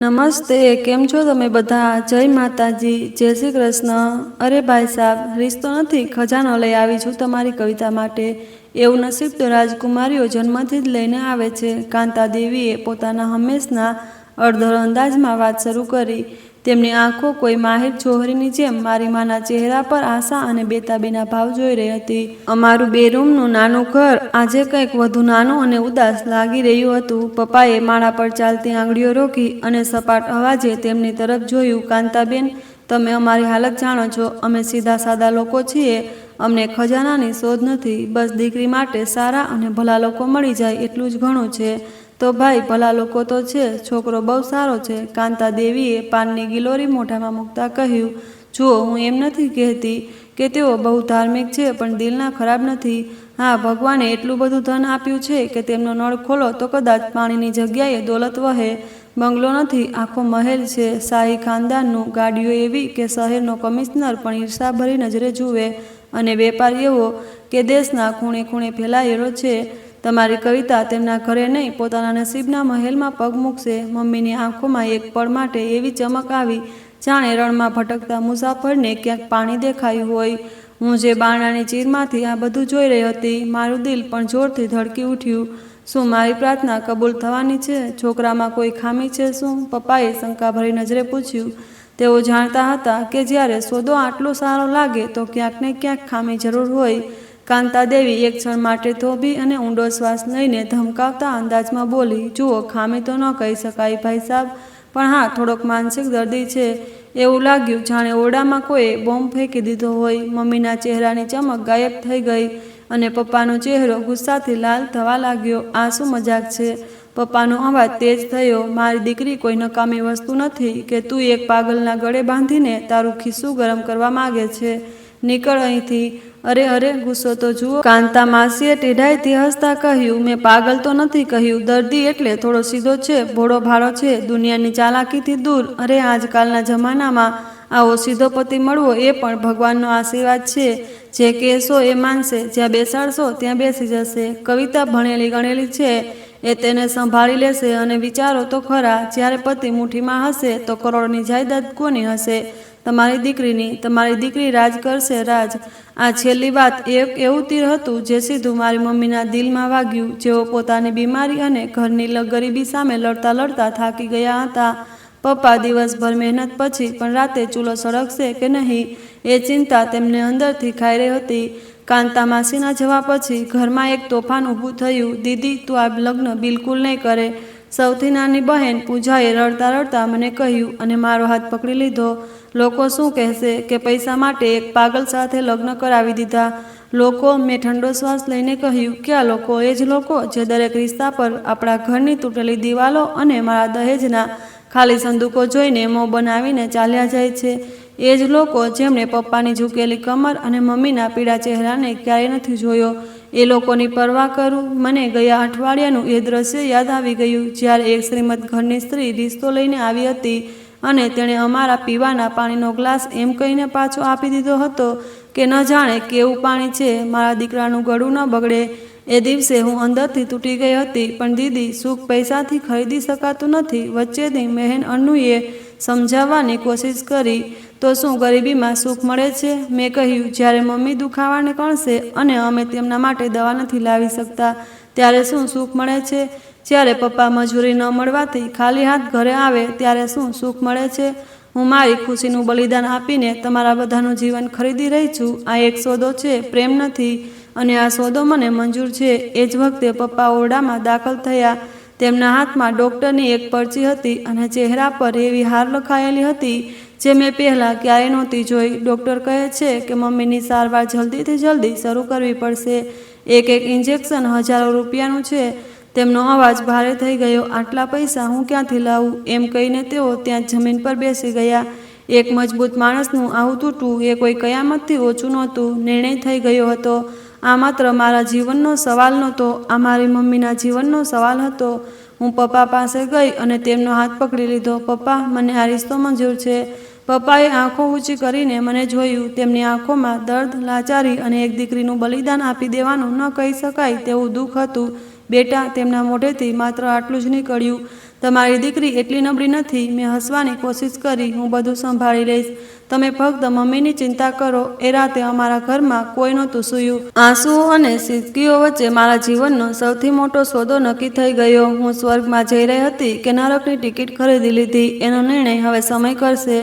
નમસ્તે, કેમ છો તમે બધા? જય માતાજી, જય શ્રી કૃષ્ણ. અરે ભાઈ સાહેબ, રિશ્તો નથી ખજાનો લઈ આવી છું તમારી કવિતા માટે. એવું નસીબ તો રાજકુમારીઓ જન્મથી જ લઈને આવે છે. કાંતા દેવીએ પોતાના હંમેશના અડધર અંદાજમાં વાત શરૂ કરી. તેમની આંખો કોઈ માહિર જોહરીની જેમ મારી માના ચહેરા પર આશા અને બેતાબીના ભાવ જોઈ રહી હતી. અમારું બે રૂમનું નાનું ઘર આજે કંઈક વધુ નાનું અને ઉદાસ લાગી રહ્યું હતું. પપ્પાએ માળા પર ચાલતી આંગળીઓ રોકી અને સપાટ અવાજે તેમની તરફ જોયું. કાંતાબેન, તમે અમારી હાલત જાણો છો. અમે સીધા સાદા લોકો છીએ. અમને ખજાનાની શોધ નથી. બસ દીકરી માટે સારા અને ભલા લોકો મળી જાય એટલું જ ઘણું છે. તો ભાઈ, ભલા લોકો તો છે, છોકરો બહુ સારો છે. કાંતા દેવીએ પાનની ગિલોરી મોઢામાં મૂકતા કહ્યું, જુઓ, હું એમ નથી કહેતી કે તેઓ બહુ ધાર્મિક છે, પણ દિલના ખરાબ નથી. હા, ભગવાને એટલું બધું ધન આપ્યું છે કે તેમનો નળ ખોલો તો કદાચ પાણીની જગ્યાએ દોલત વહે. બંગલો નથી, આખો મહેલ છે, શાહી ખાનદાનનું. ગાડીઓ એવી કે શહેરનો કમિશનર પણ ઈર્ષાભરી નજરે જુએ. અને વેપાર એવો કે દેશના ખૂણે ખૂણે ફેલાયેલો છે. તમારી કવિતા તેમના ઘરે નહીં, પોતાના નસીબના મહેલમાં પગ મૂકશે. મમ્મીની આંખોમાં એક પળ માટે એવી ચમક આવી, જાણે રણમાં ભટકતા મુસાફરને ક્યાંક પાણી દેખાયું હોય. હું જે બારણાની ચીરમાંથી આ બધું જોઈ રહી હતી, મારું દિલ પણ જોરથી ધડકી ઉઠ્યું. શું મારી પ્રાર્થના કબૂલ થવાની છે? છોકરામાં કોઈ ખામી છે શું? પપ્પાએ શંકાભરી નજરે પૂછ્યું. તેઓ જાણતા હતા કે જ્યારે સોદો આટલો સારો લાગે તો ક્યાંક ને ક્યાંક ખામી જરૂર હોય. કાંતા દેવી એક ક્ષણ માટે થોભી અને ઊંડો શ્વાસ લઈને ધમકાવતા અંદાજમાં બોલી, જુઓ, ખામી તો ન કહી શકાય ભાઈ સાહેબ, પણ હા, થોડોક માનસિક દર્દી છે. એવું લાગ્યું જાણે ઓરડામાં કોઈએ બોમ્બ ફેંકી દીધો હોય. મમ્મીના ચહેરાની ચમક ગાયબ થઈ ગઈ અને પપ્પાનો ચહેરો ગુસ્સાથી લાલ થવા લાગ્યો. આ શું મજાક છે? પપ્પાનો અવાજ તેજ થયો. મારી દીકરી કોઈ નકામી વસ્તુ નથી કે તું એક પાગલના ગળે બાંધીને તારું ખિસ્સું ગરમ કરવા માગે છે. નીકળ અહીંથી. અરે અરે, ગુસ્સો તો જુઓ. કાંતા માસીએ ટીઢાઈથી હસતા કહ્યું, મેં પાગલ તો નથી કહ્યું. દર્દી એટલે થોડો સીધો છે, ભોળો ભાળો છે, દુનિયાની ચાલાકીથી દૂર. અરે, આજકાલના જમાનામાં આવો સીધો પતિ મળવો એ પણ ભગવાનનો આશીર્વાદ છે. જે કહેશો એ માનશે, જ્યાં બેસાડશો ત્યાં બેસી જશે. કવિતા ભણેલી ગણેલી છે, એ તેને સંભાળી લેશે. અને વિચારો તો ખરા, જ્યારે પતિ મુઠ્ઠીમાં હશે તો કરોડની જાયદાદ કોની હશે? તમારી દીકરીની. તમારી દીકરી રાજ કરશે, રાજ. આ છેલ્લી વાત એક એવું તીર હતું જે સીધું મારી મમ્મીના દિલમાં વાગ્યું. જેઓ પોતાની બીમારી અને ઘરની ગરીબી સામે લડતા લડતા થાકી ગયા હતા. પપ્પા દિવસભર મહેનત પછી પણ રાતે ચૂલો સળગશે કે નહીં, એ ચિંતા તેમને અંદરથી ખાઈ રહી હતી. કાંતા માસીના જવાબ પછી ઘરમાં એક તોફાન ઊભું થયું. દીદી, તું આ લગ્ન બિલકુલ નહીં કરે. સૌથી નાની બહેન પૂજાએ રડતા રડતા મને કહ્યું અને મારો હાથ પકડી લીધો. લોકો શું કહેશે કે પૈસા માટે એક પાગલ સાથે લગ્ન કરાવી દીધા? લોકો? મેં ઠંડો શ્વાસ લઈને કહ્યું, ક્યાં લોકો? એ જ લોકો જે દરેક રિશ્તા પર આપણા ઘરની તૂટેલી દિવાલો અને મારા દહેજના ખાલી સંદૂકો જોઈને મોં બનાવીને ચાલ્યા જાય છે. એ જ લોકો જેમણે પપ્પાની ઝૂકેલી કમર અને મમ્મીના પીળા ચહેરાને ક્યારેય નથી જોયો. એ લોકોની પરવા કરું? મને ગયા અઠવાડિયાનું એ દ્રશ્ય યાદ આવી ગયું, જ્યારે એક શ્રીમંત ઘરની સ્ત્રી રિશ્તો લઈને આવી હતી અને તેણે અમારા પીવાના પાણીનો ગ્લાસ એમ કહીને પાછો આપી દીધો હતો કે ન જાણે કેવું પાણી છે, મારા દીકરાનું ગળું ન બગડે. એ દિવસે હું અંદરથી તૂટી ગઈ હતી. પણ દીદી, સુખ પૈસાથી ખરીદી શકાતું નથી. વચ્ચેની બહેન અન્નુએ સમજાવવાની કોશિશ કરી. તો શું ગરીબીમાં સુખ મળે છે? મેં કહ્યું, જ્યારે મમ્મી દુખાવાને કણશે અને અમે તેમના માટે દવા નથી લાવી શકતા, ત્યારે શું સુખ મળે છે? જ્યારે પપ્પા મજૂરી ન મળવાથી ખાલી હાથ ઘરે આવે, ત્યારે શું સુખ મળે છે? હું મારી ખુશીનું બલિદાન આપીને તમારા બધાનું જીવન ખરીદી રહી છું. આ એક સોદો છે, પ્રેમ નથી. અને આ સોદો મને મંજૂર છે. એ જ વખતે પપ્પા ઓરડામાં દાખલ થયા. તેમના હાથમાં ડૉક્ટરની એક પર્ચી હતી અને ચહેરા પર એવી હાર લખાયેલી હતી જે મેં પહેલાં ક્યારેય નહોતી જોઈ. ડૉક્ટર કહે છે કે મમ્મીની સારવાર જલ્દીથી જલ્દી શરૂ કરવી પડશે. એક એક ઇન્જેક્શન હજારો રૂપિયાનું છે. તેમનો અવાજ ભારે થઈ ગયો. આટલા પૈસા હું ક્યાંથી લાવું? એમ કહીને તેઓ ત્યાં જમીન પર બેસી ગયા. એક મજબૂત માણસનું આવું તૂટવું એ કોઈ કયામતથી ઓછું નહોતું. નિર્ણય થઈ ગયો હતો. આ માત્ર મારા જીવનનો સવાલ નહોતો, આ મારી મમ્મીના જીવનનો સવાલ હતો. હું પપ્પા પાસે ગઈ અને તેમનો હાથ પકડી લીધો. પપ્પા, મને આ રિશ્તો મંજૂર છે. પપ્પાએ આંખો ઊંચી કરીને મને જોયું. તેમની આંખોમાં દર્દ, લાચારી અને એક દીકરીનું બલિદાન આપી દેવાનું ન કહી શકાય તેવું દુઃખ હતું. બેટા, તેમના મોઢેથી માત્ર આટલું જ નીકળ્યું. તમારી દીકરી એટલી નબળી નથી. મેં હસવાની કોશિશ કરી. હું બધું સંભાળી લઈશ. તમે ફક્ત મમ્મીની ચિંતા કરો. એ રાતે અમારા ઘરમાં કોઈ નહોતું સૂયું. આંસુઓ અને સિસકીઓ વચ્ચે મારા જીવનનો સૌથી મોટો સોદો નક્કી થઈ ગયો. હું સ્વર્ગમાં જઈ રહી હતી કે નરકની ટિકિટ ખરીદી લીધી. એનો નિર્ણય હવે સમય કરશે.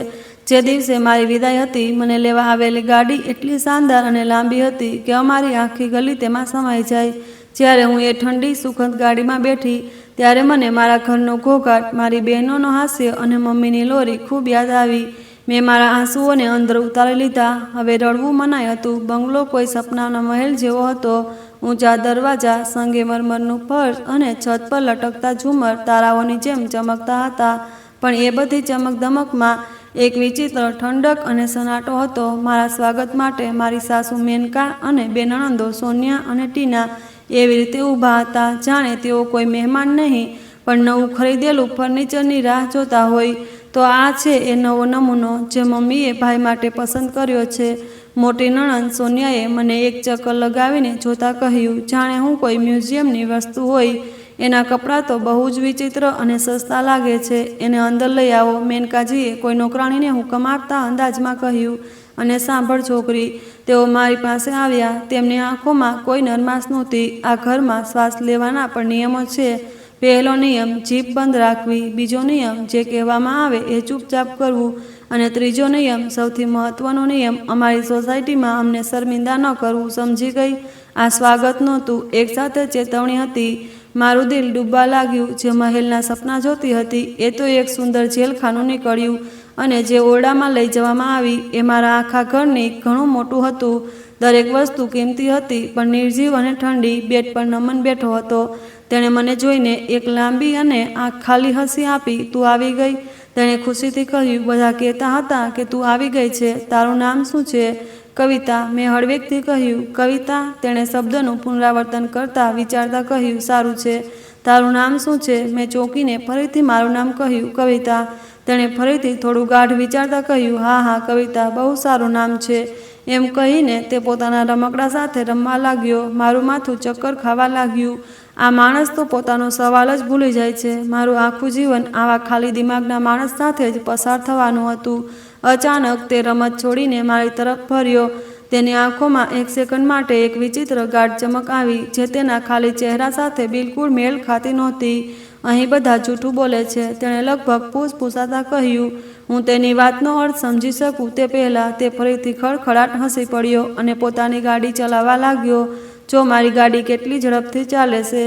જે દિવસે મારી વિદાય હતી, મને લેવા આવેલી ગાડી એટલી શાનદાર અને લાંબી હતી કે અમારી આખી ગલી તેમાં સમાઈ જાય. જ્યારે હું એ ઠંડી સુખદ ગાડીમાં બેઠી ત્યારે મને મારા ઘરનો ઘોઘાટ, મારી બહેનોનો હાસ્ય અને મમ્મીની લોરી ખૂબ યાદ આવી. મેં મારા આંસુઓને અંદર ઉતારી લીધા. હવે રડવું મનાય હતું. બંગલો કોઈ સપનાનો મહેલ જેવો હતો. ઊંચા દરવાજા, સંગેમરમરનું ફર્શ અને છત પર લટકતા ઝુમર તારાઓની જેમ ચમકતા હતા. પણ એ બધી ચમકદમકમાં એક વિચિત્ર ઠંડક અને સનાટો હતો. મારા સ્વાગત માટે મારી સાસુ મેનકા અને બે નણંદો સોનિયા અને ટીના એવી રીતે ઊભા હતા જાણે તેઓ કોઈ મહેમાન નહીં પણ નવું ખરીદેલું ફર્નિચરની રાહ જોતા હોય. તો આ છે એ નવો નમૂનો જે મમ્મીએ ભાઈ માટે પસંદ કર્યો છે. મોટી નણંદ સોનિયાએ મને એક ચક્કર લગાવીને જોતા કહ્યું, જાણે હું કોઈ મ્યુઝિયમની વસ્તુ હોય. એના કપડાં તો બહુ જ વિચિત્ર અને સસ્તા લાગે છે. એને અંદર લઈ આવો. મેનકાજીએ કોઈ નોકરાણીને હુકમ આપતા અંદાજમાં કહ્યું. અને સાંભળ છોકરી, તેઓ મારી પાસે આવ્યા. તેમની આંખોમાં કોઈ નરમાશ નહોતી. આ ઘરમાં શ્વાસ લેવાના પણ નિયમો છે. પહેલો નિયમ જીભ બંધ રાખવી. બીજો નિયમ જે કહેવામાં આવે એ ચૂપચાપ કરવું. અને ત્રીજો નિયમ, સૌથી મહત્વનો નિયમ, અમારી સોસાયટીમાં અમને શર્મિંદા ન કરવું. સમજી ગઈ? આ સ્વાગત નહોતું, એકસાથે ચેતવણી હતી. મારું દિલ ડૂબવા લાગ્યું. જે મહેલના સપના જોતી હતી એ તો એક સુંદર જેલખાનું નીકળ્યું. અને જે ઓરડામાં લઈ જવામાં આવી એ મારા આખા ઘરની ઘણું મોટું હતું. દરેક વસ્તુ કિંમતી હતી પણ નિર્જીવ અને ઠંડી. બેડ પર નમન બેઠો હતો. તેણે મને જોઈને એક લાંબી અને આંખ ખાલી હસી આપી. તું આવી ગઈ? તેણે ખુશીથી કહ્યું. બધા કહેતા હતા કે તું આવી ગઈ છે. તારું નામ શું છે? કવિતા. મેં હળવેકથી કહ્યું. કવિતા? તેણે શબ્દનું પુનરાવર્તન કરતા વિચારતા કહ્યું. સારું છે. તારું નામ શું છે? મેં ચોંકીને ફરીથી મારું નામ કહ્યું. કવિતા. તેણે ફરીથી થોડું ગાઢ વિચારતા કહ્યું. હા હા કવિતા, બહુ સારું નામ છે. એમ કહીને તે પોતાના રમકડા સાથે રમવા લાગ્યો. મારું માથું ચક્કર ખાવા લાગ્યું. આ માણસ તો પોતાનો સવાલ જ ભૂલી જાય છે. મારું આખું જીવન આવા ખાલી દિમાગના માણસ સાથે જ પસાર થવાનું હતું. અચાનક તે રમત છોડીને મારી તરફ ફર્યો. તેની આંખોમાં એક સેકન્ડ માટે એક વિચિત્ર ગાઢ ચમક આવી જે તેના ખાલી ચહેરા સાથે બિલકુલ મેળ ખાતી નહોતી. અહીં બધા જૂઠું બોલે છે, તેણે લગભગ પૂછપૂછાતા કહ્યું. હું તેની વાતનો અર્થ સમજી શકું તે પહેલાં તે ફરીથી ખડખડાટ હસી પડ્યો અને પોતાની ગાડી ચલાવવા લાગ્યો. જો મારી ગાડી કેટલી ઝડપથી ચાલે છે.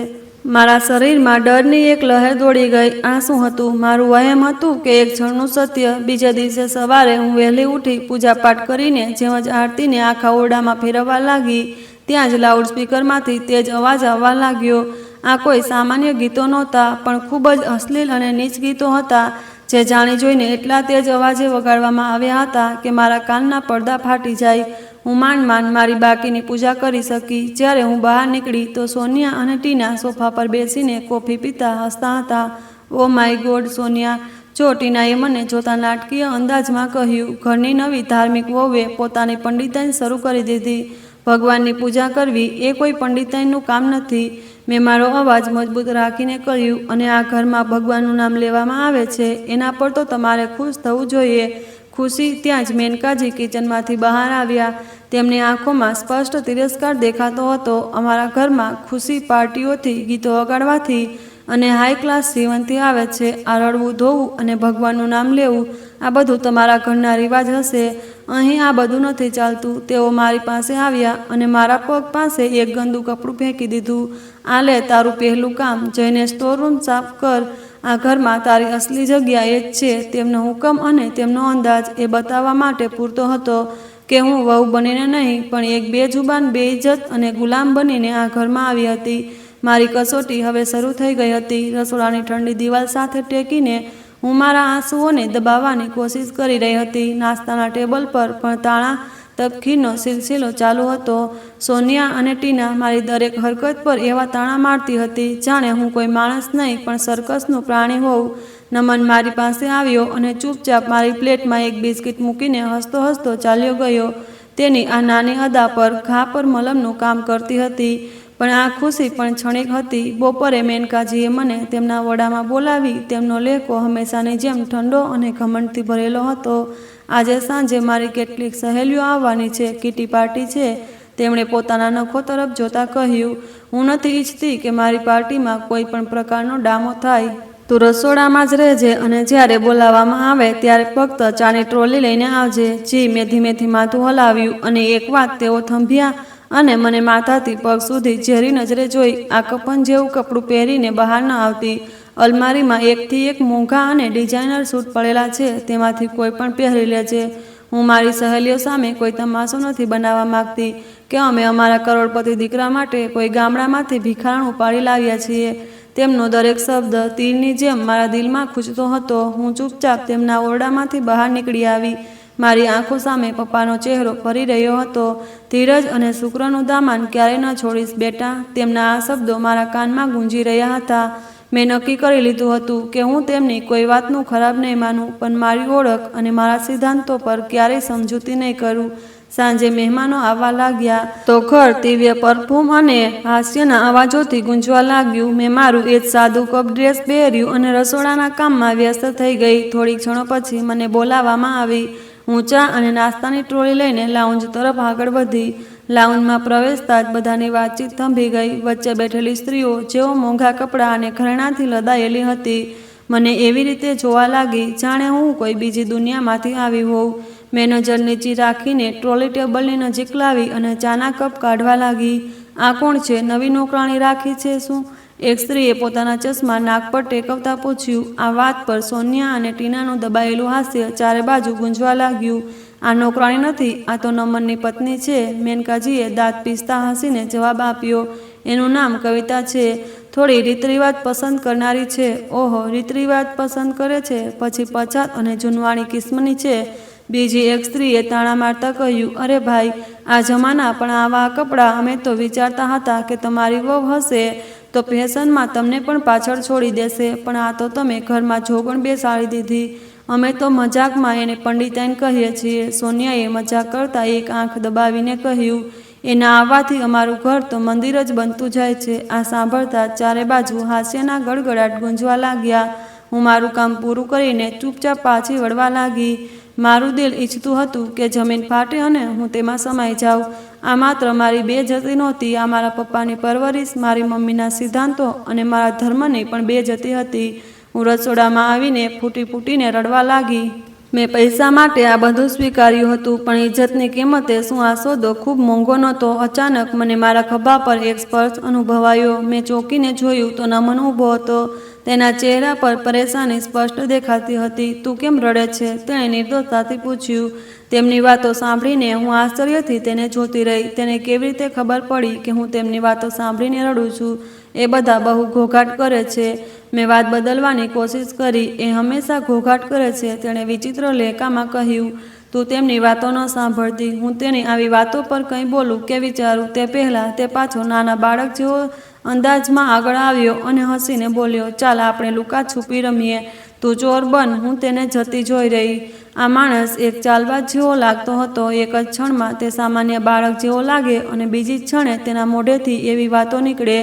મારા શરીરમાં ડરની એક લહેર દોડી ગઈ. આ શું હતું? મારું વહેમ હતું કે એક ક્ષણનું સત્ય? બીજા દિવસે સવારે હું વહેલી ઉઠી, પૂજાપાઠ કરીને જેમ જ આરતીને આખા ઓરડામાં ફેરવવા લાગી ત્યાં જ લાઉડસ્પીકરમાંથી તેજ અવાજ આવવા લાગ્યો. આ કોઈ સામાન્ય ગીતો નહોતા પણ ખૂબ જ અશ્લીલ અને નીચ ગીતો હતા જે જાણી જોઈને એટલા તેજ અવાજે વગાડવામાં આવ્યા હતા કે મારા કાનના પડદા ફાટી જાય. હું માંડ મારી બાકીની પૂજા કરી શકી. જ્યારે હું બહાર નીકળી તો સોનિયા અને ટીના સોફા પર બેસીને કોફી પીતા હસતા હતા. ઓ માય ગોડ સોનિયા, જો ટીનાએ મને જોતા નાટકીય અંદાજમાં કહ્યું. ઘરની નવી ધાર્મિક વહુએ પોતાની પંડિતાઈ શરૂ કરી દીધી. ભગવાનની પૂજા કરવી એ કોઈ પંડિતાઈનું કામ નથી. મેં મારો અવાજ મજબૂત રાખીને કહ્યું. અને આ ઘરમાં ભગવાનનું નામ લેવામાં આવે છે એના પર તો તમારે ખુશ થવું જોઈએ. ખુશી? ત્યાં જ મેનકાજી કિચનમાંથી બહાર આવ્યા. તેમની આંખોમાં સ્પષ્ટ તિરસ્કાર દેખાતો હતો. અમારા ઘરમાં ખુશી પાર્ટીઓથી, ગીતો વગાડવાથી અને હાઈ ક્લાસ જીવનથી આવે છે. આ રડવું, ધોવું અને ભગવાનનું નામ લેવું, આ બધું તમારા ઘરના રિવાજ હશે. અહીં આ બધું નથી ચાલતું. તેઓ મારી પાસે આવ્યા અને મારા પગ પાસે એક ગંદુ કપડું ફેંકી દીધું. આ લે તારું પહેલું કામ, જઈને સ્ટોર રૂમ સાફ કર. આ ઘરમાં તારી અસલી જગ્યા એ જ છે. તેમનો હુકમ અને તેમનો અંદાજ એ બતાવવા માટે પૂરતો હતો કે હું વહુ બનીને નહીં પણ એક બેજુબાન, બેઇજ્જત અને ગુલામ બનીને આ ઘરમાં આવી હતી. મારી કસોટી હવે શરૂ થઈ ગઈ હતી. રસોડાની ઠંડી દિવાલ સાથે ટેકીને હું મારા આંસુઓને દબાવવાની કોશિશ કરી રહી હતી. નાસ્તાના ટેબલ પર પણ તાણા તબખીરનો સિલસિલો ચાલુ હતો. સોનિયા અને ટીના મારી દરેક હરકત પર એવા તાણા મારતી હતી જાણે હું કોઈ માણસ નહીં પણ સર્કસનું પ્રાણી હોઉં. નમન મારી પાસે આવ્યો અને ચૂપચાપ મારી પ્લેટમાં એક બિસ્કિટ મૂકીને હસતો હસતો ચાલ્યો ગયો. તેની આ નાની અદા પર ઘા પર મલમનું કામ કરતી હતી. પણ આ ખુશી પણ ક્ષણિક હતી. બપોરે મેનકાજીએ મને તેમના વડામાં બોલાવી. તેમનો લહેકો હંમેશાની જેમ ઠંડો અને ઘમંડથી ભરેલો હતો. આજે સાંજે મારી કેટલીક સહેલીઓ આવવાની છે, કીટી પાર્ટી છે. તેમણે પોતાના નખો તરફ જોતા કહ્યું, હું નથી ઈચ્છતી કે મારી પાર્ટીમાં કોઈ પણ પ્રકારનો ડામો થાય. તું રસોડામાં જ રહેજે અને જ્યારે બોલાવવામાં આવે ત્યારે ફક્ત ચાની ટ્રોલી લઈને આવજે. જી. મેં ધીમેથી માથું હલાવ્યું અને એક વાત તેઓ થંભ્યા અને મને માથાથી પગ સુધી ઝેરી નજરે જોઈ. આ કફન જેવું કપડું પહેરીને બહાર ન આવતી. અલમારીમાં એકથી એક મોંઘા અને ડિઝાઇનર સૂટ પડેલા છે, તેમાંથી કોઈ પણ પહેરી લેજે. હું મારી સહેલીઓ સામે કોઈ તમાશો નથી બનાવવા માંગતી કે અમે અમારા કરોડપતિ દીકરા માટે કોઈ ગામડામાંથી ભિખારણ ઉપાડી લાવ્યા છીએ. તેમનો દરેક શબ્દ તીરની જેમ મારા દિલમાં ખૂંચતો હતો. હું ચૂપચાપ તેમના ઓરડામાંથી બહાર નીકળી આવી. મારી આંખો સામે પપ્પાનો ચહેરો ફરી રહ્યો હતો. ધીરજ અને શુક્રનું દામન ક્યારે ન છોડીશ બેટા. તેમના આ શબ્દો મારા કાનમાં ગુંજી રહ્યા હતા. મેં નક્કી કરી લીધું હતું કે હું તેમની કોઈ વાતનું ખરાબ નહીં માનું, પણ મારી ઓળખ અને મારા સિદ્ધાંતો પર ક્યારેય સમજૂતી નહીં કરું. સાંજે મહેમાનો આવવા લાગ્યા તો ઘર દિવ્ય પરફ્યુમ અને હાસ્યના અવાજોથી ગુંજવા લાગ્યું. મેં મારું એ જ સાદું કપ ડ્રેસ પહેર્યું અને રસોડાના કામમાં વ્યસ્ત થઈ ગઈ. થોડી ક્ષણો પછી મને બોલાવવામાં આવી. હું ચા અને નાસ્તાની ટ્રોલી લઈને લાઉન્જ તરફ આગળ વધી. લાઉન્જમાં પ્રવેશતા જ બધાની વાતચીત થંભી ગઈ. વચ્ચે બેઠેલી સ્ત્રીઓ જેઓ મોંઘા કપડાં અને ઘરેણાંથી લદાયેલી હતી, મને એવી રીતે જોવા લાગી જાણે હું કોઈ બીજી દુનિયામાંથી આવી હોઉં. મેં નજર નીચી રાખીને ટ્રોલી ટેબલની નજીક લાવી અને ચાના કપ કાઢવા લાગી. આ કોણ છે? નવી નોકરાણી રાખી છે શું? એક સ્ત્રીએ પોતાના ચશ્મા નાક પર ટેકવતા પૂછ્યું. આ વાત પર સોનિયા અને ટીનાનું દબાયેલું હાસ્ય ચારે બાજુ ગુંજવા લાગ્યું. આ નોકરાણી નથી, આ તો નમનની પત્ની છે. મેનકાજીએ દાંત પીસતા હસીને જવાબ આપ્યો. એનું નામ કવિતા છે. થોડી રીતરિવાજ પસંદ કરનારી છે. ઓહો, રીતરિવાજ પસંદ કરે છે? પછી પછાત અને જૂનવાણી કિસ્મની છે. બીજી એક સ્ત્રીએ તાણા મારતા કહ્યું, અરે ભાઈ, આ જમાના પણ આવા કપડાં. અમે તો વિચારતા હતા કે તમારી વહુ હશે તો ફેશનમાં તમને પણ પાછળ છોડી દેશે, પણ આ તો તમે ઘરમાં જોગણ બેસાડી દીધી. અમે તો મજાકમાં એને પંડિતાઈન કહીએ છીએ. સોનિયાએ મજાક કરતા એક આંખ દબાવીને કહ્યું. એના આવવાથી અમારું ઘર તો મંદિર જ બનતું જાય છે. આ સાંભળતા ચારે બાજુ હાસ્યના ગડગડાટ ગુંજવા લાગ્યા. હું મારું કામ પૂરું કરીને ચૂપચાપ પાછી વળવા લાગી. મારું દિલ ઈચ્છતું હતું કે જમીન ફાટે અને હું તેમાં સમાઈ જાઉં. આ માત્ર મારી બેઇજ્જતી નહોતી, આ મારા પપ્પાની પરવરિશ, મારી મમ્મીના સિદ્ધાંતો અને મારા ધર્મની પણ બેઇજ્જતી હતી. હું રસોડામાં આવીને ફૂટી ફૂટીને રડવા લાગી. મેં પૈસા માટે આ બધું સ્વીકાર્યું હતું, પણ ઇજ્જતની કિંમતે શું આ સોદો ખૂબ મોંઘો નહોતો? અચાનક મને મારા ખભા પર એક સ્પર્શ અનુભવાયો. મેં ચોંકીને જોયું તો નમન ઊભો હતો. તેના ચહેરા પર પરેશાની સ્પષ્ટ દેખાતી હતી. તું કેમ રડે છે? તેણે નિર્દોષતાથી પૂછ્યું. તેમની વાતો સાંભળીને હું આશ્ચર્યથી તેને જોતી રહી. તેને કેવી રીતે ખબર પડી કે હું તેમની વાતો સાંભળીને રડું છું? એ બધા બહુ ઘોઘાટ કરે છે. મેં વાત બદલવાની કોશિશ કરી. એ હંમેશા ઘોઘાટ કરે છે, તેણે વિચિત્ર લહેકામાં કહ્યું. તું તેમની વાતો ન સાંભળતી. હું તેની આવી વાતો પર કંઈ બોલું કે વિચારું તે પહેલાં તે પાછો નાના બાળક જેવો અંદાજમાં આગળ આવ્યો અને હસીને બોલ્યો, ચાલ આપણે લુકા છુપી રમીએ. તું ચોર બન. હું તેને જતી જોઈ રહી. આ માણસ એક ચાલબાજ જેવો લાગતો હતો. એક જ ક્ષણમાં તે સામાન્ય બાળક જેવો લાગે અને બીજી જ ક્ષણે તેના મોઢેથી એવી વાતો નીકળે.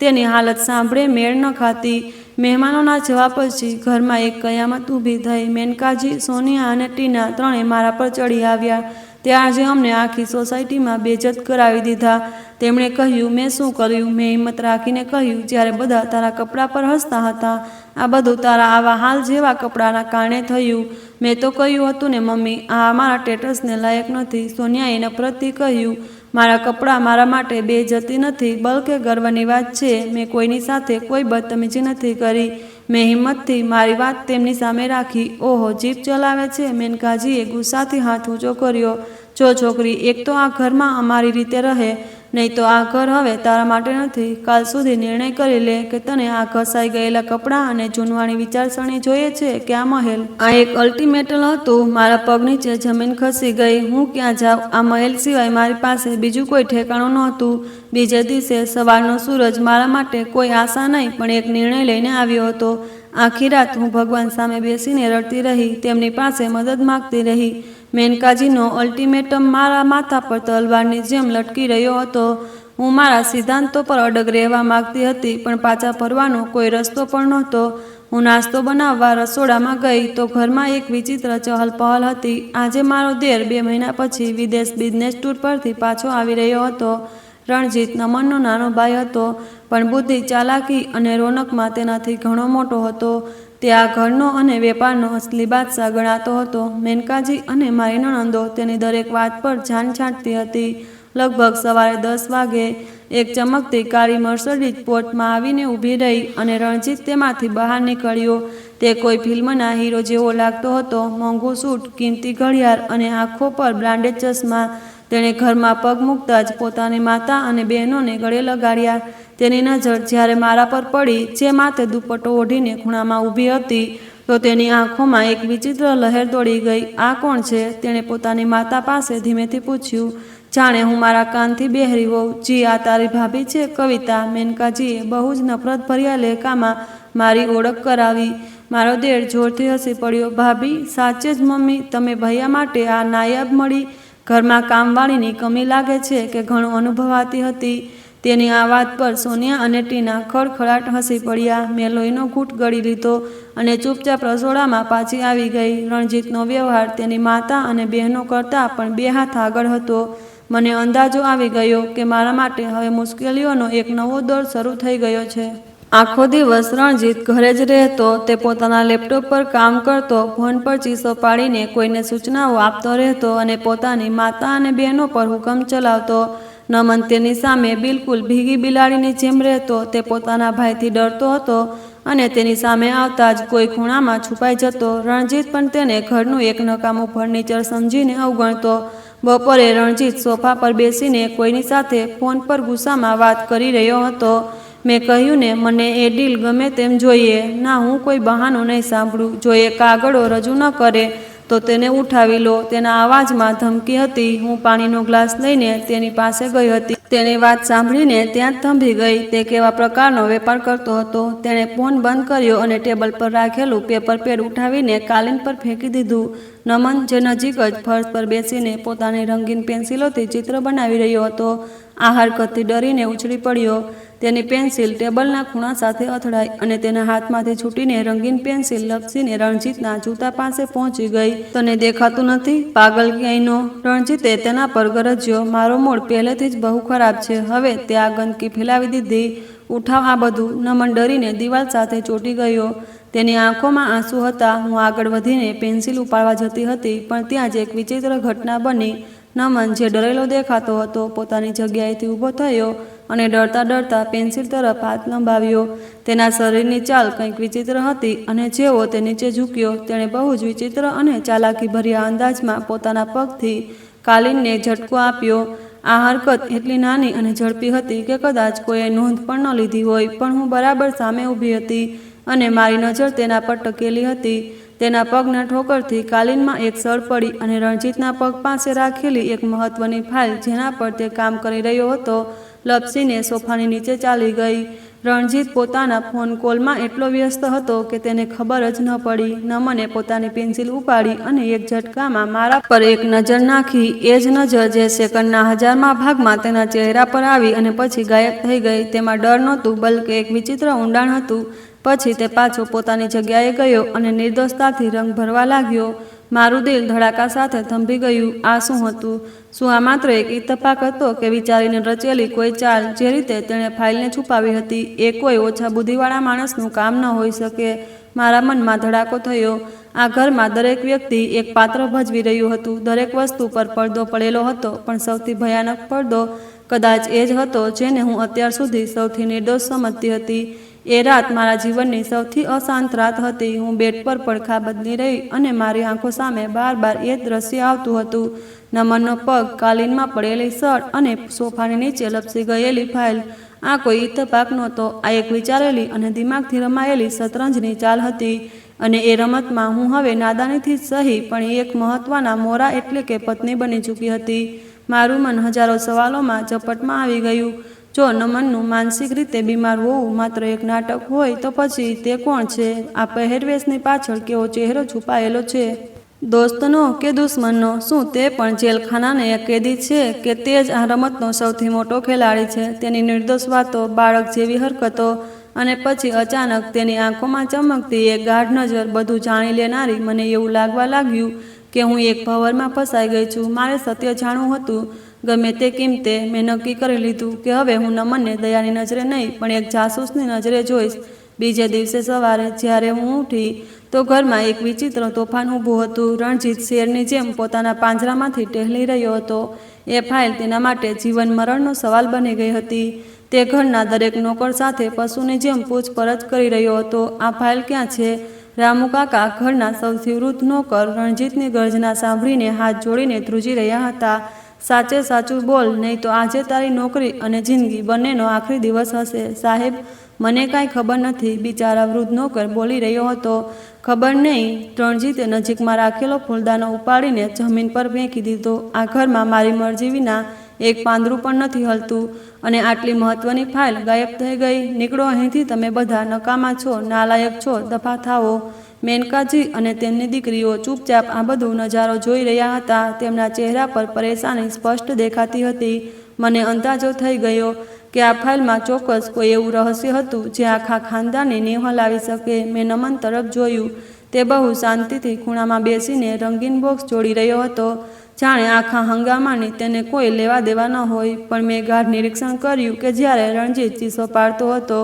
તેની હાલત સાંભળે મેળ ન ખાતી. મહેમાનોના જવા પછી ઘરમાં એક કયામત ઊભી થઈ. મેનકાજી, સોનિયા અને ટીના ત્રણે મારા પર ચડી આવ્યા. તે આજે અમને આખી સોસાયટીમાં બેઇજ્જત કરાવી દીધા. તેમણે કહ્યું, મેં શું કર્યું? મેં હિંમત રાખીને કહ્યું, જ્યારે બધા તારા કપડાં પર હસતા હતા. આ બધું તારા આવા હાલ જેવા કપડાના કારણે થયું. મેં તો કહ્યું હતું ને મમ્મી, આ મારા સ્ટેટસને લાયક નથી. સોનિયાએ નફરતથી કહ્યું, મારા કપડાં મારા માટે બેઇજ્જતી નથી, બલકે ગર્વની વાત છે. મેં કોઈની સાથે કોઈ બદતમીજી નથી કરી. મેં હિંમતથી મારી વાત તેમની સામે રાખી. ઓહો, જીપ ચલાવે છે? મેનકાજીએ ગુસ્સાથી હાથ ઊંચો કર્યો. જો છોકરી, એક તો આ ઘરમાં અમારી રીતે રહે, નહીં તો આ ઘર હવે તારા માટે નથી. કાલ સુધી નિર્ણય કરી લે કે તને આ ઘસાઈ ગયેલા કપડાં અને જૂનવાણી વિચારસરણી જોઈએ છે કે આ મહેલ? આ એક અલ્ટિમેટમ હતું. મારા પગ નીચે જમીન ખસી ગઈ. હું ક્યાં જાઉં? આ મહેલ સિવાય મારી પાસે બીજું કોઈ ઠેકાણું નહોતું. બીજે દિવસે સવારનો સૂરજ મારા માટે કોઈ આશા નહીં, પણ એક નિર્ણય લઈને આવ્યો હતો. આખી રાત હું ભગવાન સામે બેસીને રડતી રહી, તેમની પાસે મદદ માગતી રહી. મેનકાજીનો અલ્ટિમેટમ મારા માથા પર તલવારની જેમ લટકી રહ્યો હતો. હું મારા સિદ્ધાંતો પર અડગ રહેવા માંગતી હતી, પણ પાછા ફરવાનો કોઈ રસ્તો પણ નહોતો. હું નાસ્તો બનાવવા રસોડામાં ગઈ તો ઘરમાં એક વિચિત્ર ચહલપહલ હતી. આજે મારો દેર 2 મહિના પછી વિદેશ બિઝનેસ ટૂર પરથી પાછો આવી રહ્યો હતો. રણજીત નમનનો નાનો ભાઈ હતો, પણ બુદ્ધિ, ચાલાકી અને રોનકમાં તેનાથી ઘણો મોટો હતો. તે આ ઘરનો અને વેપારનો અસલી બાદશાહ ગણાતો હતો. મેનકાજી અને મારી નણંદો તેની દરેક વાત પર જાન છાંટતી હતી. લગભગ સવારે 10 વાગે એક ચમકતી કાળી મર્સડીઝ પોર્ટમાં આવીને ઊભી રહી અને રણજીત તેમાંથી બહાર નીકળ્યો. તે કોઈ ફિલ્મના હીરો જેવો લાગતો હતો. મોંઘું સૂટ, કિંમતી ઘડિયાળ અને આંખો પર બ્રાન્ડેડ ચશ્મા. તેણે ઘરમાં પગ મૂકતા જ પોતાની માતા અને બહેનોને ગળે લગાડ્યા. તેની નજર જ્યારે મારા પર પડી, જે માથે દુપટ્ટો ઓઢીને ખૂણામાં ઊભી હતી, તો તેની આંખોમાં એક વિચિત્ર લહેર દોડી ગઈ. આ કોણ છે? તેણે પોતાની માતા પાસે ધીમેથી પૂછ્યું, જાણે હું મારા કાનથી બહેરી હોઉં. જી, આ તારી ભાભી છે, કવિતા. મેનકાજીએ બહુ જ નફરતભર્યા લહેકામાં મારી ઓળખ કરાવી. મારો દેર જોરથી હસી પડ્યો. ભાભી? સાચે જ મમ્મી, તમે ભૈયા માટે આ નાયબ મળી? ઘરમાં કામવાળીની કમી લાગે છે કે ઘણું અનુભવાતી હતી. તેની આ વાત પર સોનિયા અને ટીના ખડખડાટ હસી પડ્યા. મેં લોહીનો ઘૂંટ ગળી લીધો અને ચૂપચાપ રસોડામાં પાછી આવી ગઈ. રણજીતનો વ્યવહાર તેની માતા અને બહેનો કરતાં પણ 2 હાથ આગળ હતો. મને અંદાજો આવી ગયો કે મારા માટે હવે મુશ્કેલીઓનો એક નવો દોર શરૂ થઈ ગયો છે. આખો દિવસ રણજીત ઘરે જ રહેતો. તે પોતાના લેપટોપ પર કામ કરતો, ફોન પર ચીસો પાડીને કોઈને સૂચનાઓ આપતો રહેતો અને પોતાની માતા અને બહેનો પર હુકમ ચલાવતો. નમન તેની સામે બિલકુલ ભીગી બિલાડીની જેમ રહેતો. તે પોતાના ભાઈથી ડરતો હતો અને તેની સામે આવતા જ કોઈ ખૂણામાં છુપાઈ જતો. રણજીત પણ તેને ઘરનું એક નકામું ફર્નિચર સમજીને અવગણતો. બપોરે રણજીત સોફા પર બેસીને કોઈની સાથે ફોન પર ગુસ્સામાં વાત કરી રહ્યો હતો. મેં કહ્યું ને, મને એ ડીલ ગમે તેમ જોઈએ. ના, હું કોઈ બહાનો નહીં સાંભળું. જો એ કાગળો રજૂ ન કરે તો તેને ઉઠાવી લો. તેના અવાજમાં ધમકી હતી. હું પાણીનો ગ્લાસ લઈને તેની પાસે ગઈ હતી. તેની વાત સાંભળીને ત્યાં જ થંભી ગઈ. તે કેવા પ્રકારનો વેપાર કરતો હતો? તેણે ફોન બંધ કર્યો અને ટેબલ પર રાખેલું પેપર પેડ ઉઠાવીને કાલીન પર ફેંકી દીધું. નમન, જે નજીક જ ફર્શ પર બેસીને પોતાની રંગીન પેન્સિલોથી ચિત્ર બનાવી રહ્યો હતો, આ હરકતથી ડરીને ઉછળી પડ્યો. તેની પેન્સિલ ટેબલના ખૂણા સાથે અથડાઈ અને તેના હાથમાંથી છૂટીને રંગીન પેન્સિલ લપસીને રણજીતના જૂતા પાસે પહોંચી ગઈ. તને દેખાતું નથી? પાગલ ક્યાંયનો! રણજીતે તેના પર ગરજ્યો. મારો મૂડ પહેલેથી જ બહુ ખરાબ છે. હવે તે આ ગંદકી ફેલાવી દીધી. ઉઠાવ આ બધું. નમન ડરીને દિવાલ સાથે ચોંટી ગયો. તેની આંખોમાં આંસુ હતા. હું આગળ વધીને પેન્સિલ ઉપાડવા જતી હતી, પણ ત્યાં જ એક વિચિત્ર ઘટના બની. નમન, જે ડરેલો દેખાતો હતો, પોતાની જગ્યાએથી ઊભો થયો અને ડરતા ડરતા પેન્સિલ તરફ હાથ લંબાવ્યો. તેના શરીરની ચાલ કંઈક વિચિત્ર હતી અને જેવો તે નીચે ઝૂક્યો, તેણે બહુ જ વિચિત્ર અને ચાલાકીભર્યા અંદાજમાં પોતાના પગથી કાલીનને ઝટકો આપ્યો. આ હરકત એટલી નાની અને ઝડપી હતી કે કદાચ કોઈએ નોંધ પણ ન લીધી હોય, પણ હું બરાબર સામે ઊભી હતી અને મારી નજર તેના પર ટકેલી હતી. તેના પગના ઠોકરથી કાલીનમાં એક સળ પડી અને રણજીતના પગ પાસે રાખેલી એક મહત્વની ફાઇલ, જેના પર તે કામ કરી રહ્યો હતો, લપસીને સોફાની નીચે ચાલી ગઈ. રણજીત પોતાના ફોન કોલમાં એટલો વ્યસ્ત હતો કે તેને ખબર જ ન પડી. નમને પોતાની પેન્સિલ ઉપાડી અને એક ઝટકામાં મારા પર એક નજર નાખી. એ જ નજર જે સેકન્ડના 1000મા ભાગમાં તેના ચહેરા પર આવી અને પછી ગાયબ થઈ ગઈ. તેમાં ડર નહોતું, બલકે એક વિચિત્ર ઊંડાણ હતું. પછી તે પાછો પોતાની જગ્યાએ ગયો અને નિર્દોષતાથી રંગ ભરવા લાગ્યો. મારું દિલ ધડાકા સાથે થંભી ગયું. આ શું હતું? શું આ માત્ર એક ઇત્તફાક હતો કે વિચારીને રચેલી કોઈ ચાલ? જે રીતે તેણે ફાઇલને છુપાવી હતી, એ કોઈ ઓછા બુદ્ધિવાળા માણસનું કામ ન હોઈ શકે. મારા મનમાં ધડાકો થયો. આ ઘરમાં દરેક વ્યક્તિ એક પાત્ર ભજવી રહ્યું હતું. દરેક વસ્તુ પર પડદો પડેલો હતો, પણ સૌથી ભયાનક પડદો કદાચ એ જ હતો જેને હું અત્યાર સુધી સૌથી નિર્દોષ સમજતી હતી. એ રાત મારા જીવનની સૌથી અશાંત રાત હતી. હું બેડ પર પડખા બદલી રહી અને મારી આંખો સામે બાર બાર એ જ દ્રશ્ય આવતું હતું. નમનનો પગ, કાલીનમાં પડેલી સળ અને સોફાની નીચે લપસી ગયેલી ફાઇલ. આ કોઈ ઇત્તફાક નહોતો. આ એક વિચારેલી અને દિમાગથી રમાયેલી શતરંજની ચાલ હતી. અને એ રમતમાં હું હવે નાદાનીથી જ સહી, પણ એક મહત્વના મોરા એટલે કે પત્ની બની ચૂકી હતી. મારું મન હજારો સવાલોમાં ઝપટમાં આવી ગયું. જો નમનનું માનસિક રીતે બીમાર હોવું માત્ર એક નાટક હોય, તો પછી તે કોણ છે? આ પહેરવેશની પાછળ કેવો ચહેરો છુપાયેલો છે? દોસ્તનો કે દુશ્મનનો? શું તે પણ જેલખાનાને એક કેદી છે કે તે જ આ રમતનો સૌથી મોટો ખેલાડી છે? તેની નિર્દોષ વાતો, બાળક જેવી હરકતો અને પછી અચાનક તેની આંખોમાં ચમકતી એક ગાઢ નજર, બધું જાણી લેનારી. મને એવું લાગવા લાગ્યું કે હું એક ભંવરમાં ફસાઈ ગઈ છું. મારે સત્ય જાણવું હતું ગમે તે કિંમતે. મેં નક્કી કરી લીધું કે હવે હું નમનને દયાની નજરે નહીં પણ એક જાસૂસની નજરે જોઈશ. બીજે દિવસે સવારે જ્યારે હું ઉઠી તો ઘરમાં એક વિચિત્ર તોફાન ઊભું હતું. રણજીત શેરની જેમ પોતાના પાંજરામાંથી ટહેલી રહ્યો હતો. એ ફાઇલ તેના માટે જીવન મરણનો સવાલ બની ગઈ હતી. તે ઘરના દરેક નોકર સાથે પશુની જેમ પૂછપરછ કરી રહ્યો હતો. આ ફાઇલ ક્યાં છે? રામુ કાકા, ઘરના સૌથી વૃદ્ધ નોકર, રણજીતની ગર્જના સાંભળીને હાથ જોડીને ધ્રુજી રહ્યા હતા. સાચે સાચું બોલ, નહીં તો આજે તારી નોકરી અને જિંદગી બંનેનો આખરી દિવસ હશે. સાહેબ, મને કાંઈ ખબર નથી, બિચારા વૃદ્ધ નોકર બોલી રહ્યો હતો. ખબર નહીં? રણજીતે નજીકમાં રાખેલો ફૂલદાનો ઉપાડીને જમીન પર ફેંકી દીધો. આ ઘરમાં મારી મરજી વિના એક પાંદડું પણ નથી હલતું અને આટલી મહત્વની ફાઇલ ગાયબ થઈ ગઈ. નીકળો અહીંથી, તમે બધા નકામા છો, નાલાયક છો, દફા થાઓ. મેનકાજી અને તેમની દીકરીઓ ચૂપચાપ આ બધું નજારો જોઈ રહ્યા હતા. તેમના ચહેરા પર પરેશાની સ્પષ્ટ દેખાતી હતી. મને અંદાજો થઈ ગયો કે આ ફાઇલમાં ચોક્કસ કોઈ એવું રહસ્ય હતું જે આખા ખાનદાનની નીવ હલાવી શકે. મેં નમન તરફ જોયું. તે બહુ શાંતિથી ખૂણામાં બેસીને રંગીન બોક્સ જોડી રહ્યો હતો, જાણે આખા હંગામાની તેને કોઈ લેવા દેવા ન હોય. પણ મેં ગાઢ નિરીક્ષણ કર્યું કે જ્યારે રણજીત ચીસો પાડતો હતો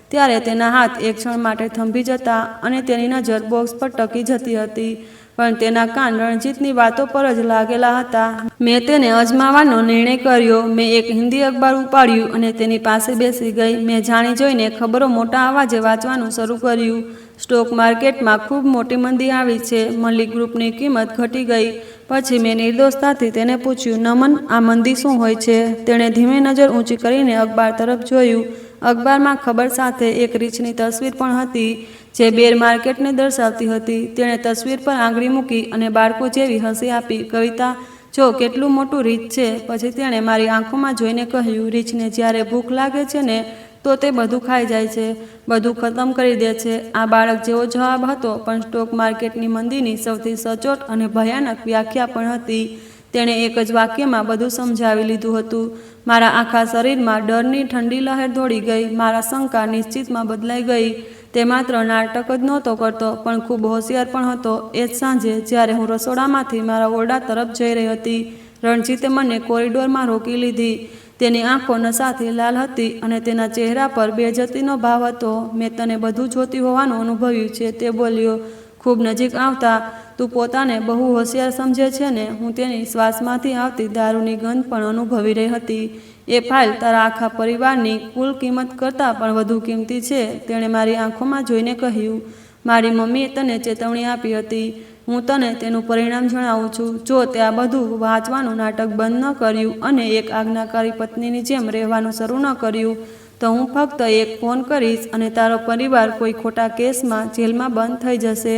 ત્યારે તેના હાથ એક ક્ષણ માટે થંભી જતા અને તેની નજર બોક્સ પર ટકી જતી હતી, પણ તેના કાન રણજીતની વાતો પર જ લાગેલા હતા. મેં તેને અજમાવવાનો નિર્ણય કર્યો. મેં એક હિન્દી અખબાર ઉપાડ્યું અને તેની પાસે બેસી ગઈ. મેં જાણી જોઈને ખબરો મોટા અવાજે વાંચવાનું શરૂ કર્યું. સ્ટોક માર્કેટમાં ખૂબ મોટી મંદી આવી છે. મલિક ગ્રુપની કિંમત ઘટી ગઈ. પછી મેં નિર્દોષતાથી તેને પૂછ્યું, નમન, આ મંદી શું હોય છે? તેણે ધીમે નજર ઊંચી કરીને અખબાર તરફ જોયું. અખબારમાં ખબર સાથે એક રીંછની તસવીર પણ હતી જે બેર માર્કેટને દર્શાવતી હતી. તેણે તસવીર પર આંગળી મૂકી અને બાળકો જેવી હસી આપી. કવિતા, જો કેટલું મોટું રીંછ છે. પછી તેણે મારી આંખોમાં જોઈને કહ્યું, રીંછને જ્યારે ભૂખ લાગે છે ને તો તે બધું ખાઈ જાય છે, બધું ખતમ કરી દે છે. આ બાળક જેવો જવાબ હતો, પણ સ્ટોક માર્કેટની મંદીની સૌથી સચોટ અને ભયાનક વ્યાખ્યા પણ હતી. તેણે એક જ વાક્યમાં બધું સમજાવી લીધું હતું. મારા આખા શરીરમાં ડરની ઠંડી લહેર દોડી ગઈ. મારા શંકા નિશ્ચિતમાં બદલાઈ ગઈ. તે માત્ર નાટક જ નહોતો કરતો, પણ ખૂબ હોશિયાર પણ હતો. એ જ સાંજે જ્યારે હું રસોડામાંથી મારા ઓરડા તરફ જઈ રહી હતી, રણજીતે મને કોરિડોરમાં રોકી લીધી. તેની આંખો નશાથી લાલ હતી અને તેના ચહેરા પર બેઇજ્જતીનો ભાવ હતો. મેં તને બધું જોતી હોવાનું અનુભવ્યું છે, તે બોલ્યો, ખૂબ નજીક આવતા. તું પોતાને બહુ હોશિયાર સમજે છે ને? હું તેની શ્વાસમાંથી આવતી દારૂની ગંધ પણ અનુભવી રહી હતી. એ ફાઇલ તારા આખા પરિવારની કુલ કિંમત કરતાં પણ વધુ કિંમતી છે, તેણે મારી આંખોમાં જોઈને કહ્યું. મારી મમ્મીએ તને ચેતવણી આપી હતી. હું તને તેનું પરિણામ જણાવું છું. જો તે આ બધું વાંચવાનું નાટક બંધ ન કર્યું અને એક આજ્ઞાકારી પત્નીની જેમ રહેવાનું શરૂ ન કર્યું તો હું ફક્ત એક ફોન કરીશ અને તારો પરિવાર કોઈ ખોટા કેસમાં જેલમાં બંધ થઈ જશે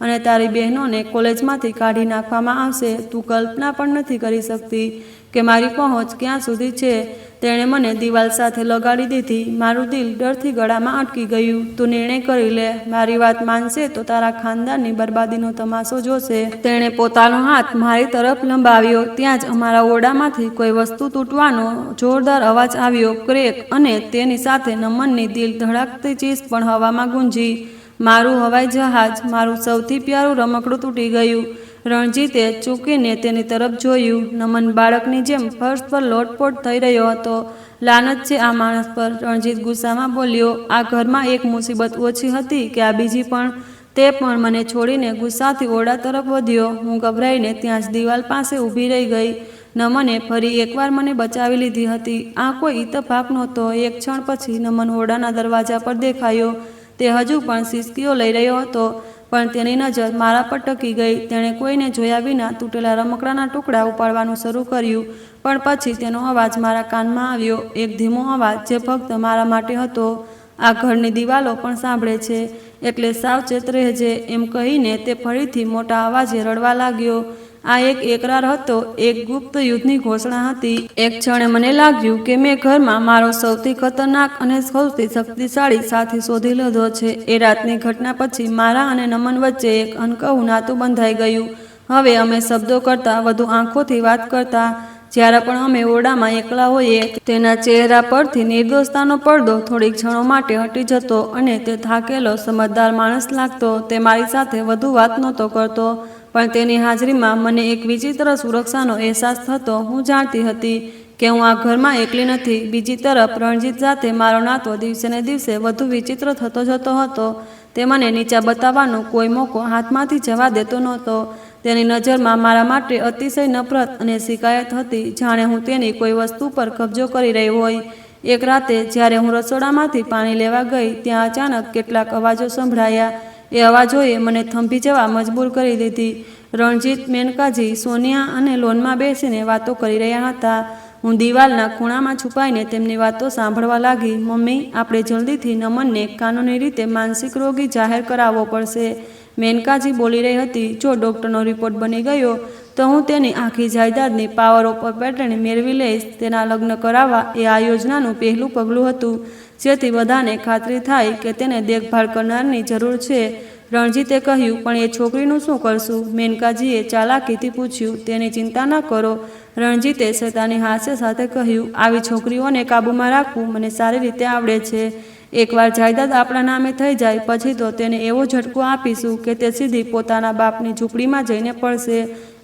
અને તારી બહેનોને કોલેજમાંથી કાઢી નાખવામાં આવશે. તું કલ્પના પણ નથી કરી શકતી કે મારી પહોંચ ક્યાં સુધી છે. તેણે મને દિવાલ સાથે લગાડી દીધી. મારું દિલ ડરથી ગળામાં અટકી ગયું. તું નિર્ણય કરી લે. મારી વાત માનશે તો તારા ખાનદાનની બરબાદીનો તમાશો જોશે. તેણે પોતાનો હાથ મારી તરફ લંબાવ્યો. ત્યાં જ અમારા ઓરડામાંથી કોઈ વસ્તુ તૂટવાનો જોરદાર અવાજ આવ્યો, ક્રેક, અને તેની સાથે નમનની દિલ ધડાકતી ચીસ પણ હવામાં ગુંજી. મારું હવાઈ જહાજ, મારું સૌથી પ્યારું રમકડું તૂટી ગયું. રણજીતે ચૂકીને તેની તરફ જોયું. નમન બાળકની જેમ ફર્શ પર લોટપોટ થઈ રહ્યો હતો. લાનત છે આ માણસ પર, રણજીત ગુસ્સામાં બોલ્યો. આ ઘરમાં એક મુસીબત ઓછી હતી કે આ બીજી પણ? તે પણ મને છોડીને ગુસ્સાથી ઓરડા તરફ વધ્યો. હું ગભરાઈને ત્યાં જ દિવાલ પાસે ઊભી રહી ગઈ. નમને ફરી એકવાર મને બચાવી લીધી હતી. આ કોઈ ઇતફાક નહોતો. એક ક્ષણ પછી નમન ઓરડાના દરવાજા પર દેખાયો. તે હજુ પણ સિસકીઓ લઈ રહ્યો હતો, પણ તેની નજર મારા પર ટકી ગઈ. તેણે કોઈને જોયા વિના તૂટેલા રમકડાના ટુકડા ઉપાડવાનું શરૂ કર્યું, પણ પછી તેનો અવાજ મારા કાનમાં આવ્યો, એક ધીમો અવાજ જે ફક્ત મારા માટે હતો. આ ઘરની દિવાલો પણ સાંભળે છે, એટલે સાવચેત રહેજે. એમ કહીને તે ફરીથી મોટા અવાજે રડવા લાગ્યો. આ એક એકરાર હતો, એક ગુપ્ત યુદ્ધની ઘોષણા હતી. એક ક્ષણે મને લાગ્યું કે મેં ઘરમાં મારો સૌથી ખતરનાક અને સૌથી શક્તિશાળી સાથી શોધી લીધો છે. એ રાતની ઘટના પછી મારા અને નમન વચ્ચે એક અનકહું નાતું બંધાઈ ગયું. હવે અમે શબ્દો કરતાં વધુ આંખોથી વાત કરતા. જ્યારે પણ અમે ઓરડામાં એકલા હોઈએ, તેના ચહેરા પરથી નિર્દોષતાનો પડદો થોડીક ક્ષણો માટે હટી જતો અને તે થાકેલો સમજદાર માણસ લાગતો. તે મારી સાથે વધુ વાત નહોતો કરતો, પણ તેની હાજરીમાં મને એક વિચિત્ર સુરક્ષાનો અહેસાસ થતો. હું જાણતી હતી કે હું આ ઘરમાં એકલી નથી. બીજી તરફ રણજીત સાથે મારો નાતો દિવસે ને દિવસે વધુ વિચિત્ર થતો જતો હતો. તે મને નીચા બતાવવાનો કોઈ મોકો હાથમાંથી જવા દેતો નહોતો. તેની નજરમાં મારા માટે અતિશય નફરત અને શિકાયત હતી, જાણે હું તેની કોઈ વસ્તુ પર કબજો કરી રહી હોય. એક રાતે જ્યારે હું રસોડામાંથી પાણી લેવા ગઈ, ત્યાં અચાનક કેટલાક અવાજો સંભળાયા. એ અવાજોએ મને થંભી જવા મજબૂર કરી દીધી. રણજીત, મેનકાજી, સોનિયા અને લોનમાં બેસીને વાતો કરી રહ્યા હતા. હું દિવાલના ખૂણામાં છુપાઈને તેમની વાતો સાંભળવા લાગી. મમ્મી, આપણે જલ્દીથી નમનને કાનૂની રીતે માનસિક રોગી જાહેર કરાવવો પડશે, મેનકાજી બોલી રહી હતી. જો ડૉક્ટરનો રિપોર્ટ બની ગયો તો હું તેની આખી જાયદાદની પાવર ઓફ પેટર્ન મેળવી લઈશ. તેના લગ્ન કરાવવા એ આ યોજનાનું પહેલું પગલું હતું, જેથી બધાને ખાતરી થાય કે તેને દેખભાળ કરનારની જરૂર છે. રણજીતે કહ્યું, પણ એ છોકરીનું શું કરશું? મેનકાજીએ ચાલાકીથી પૂછ્યું. તેની ચિંતા ન કરો, રણજીતે શેતાની હાસ્ય સાથે કહ્યું. આવી છોકરીઓને કાબૂમાં રાખવું મને સારી રીતે આવડે છે. એકવાર જાયદાદ આપણા નામે થઈ જાય પછી તો તેને એવો ઝટકો આપીશું કે તે સીધી પોતાના બાપની ઝૂંપડીમાં જઈને પડશે,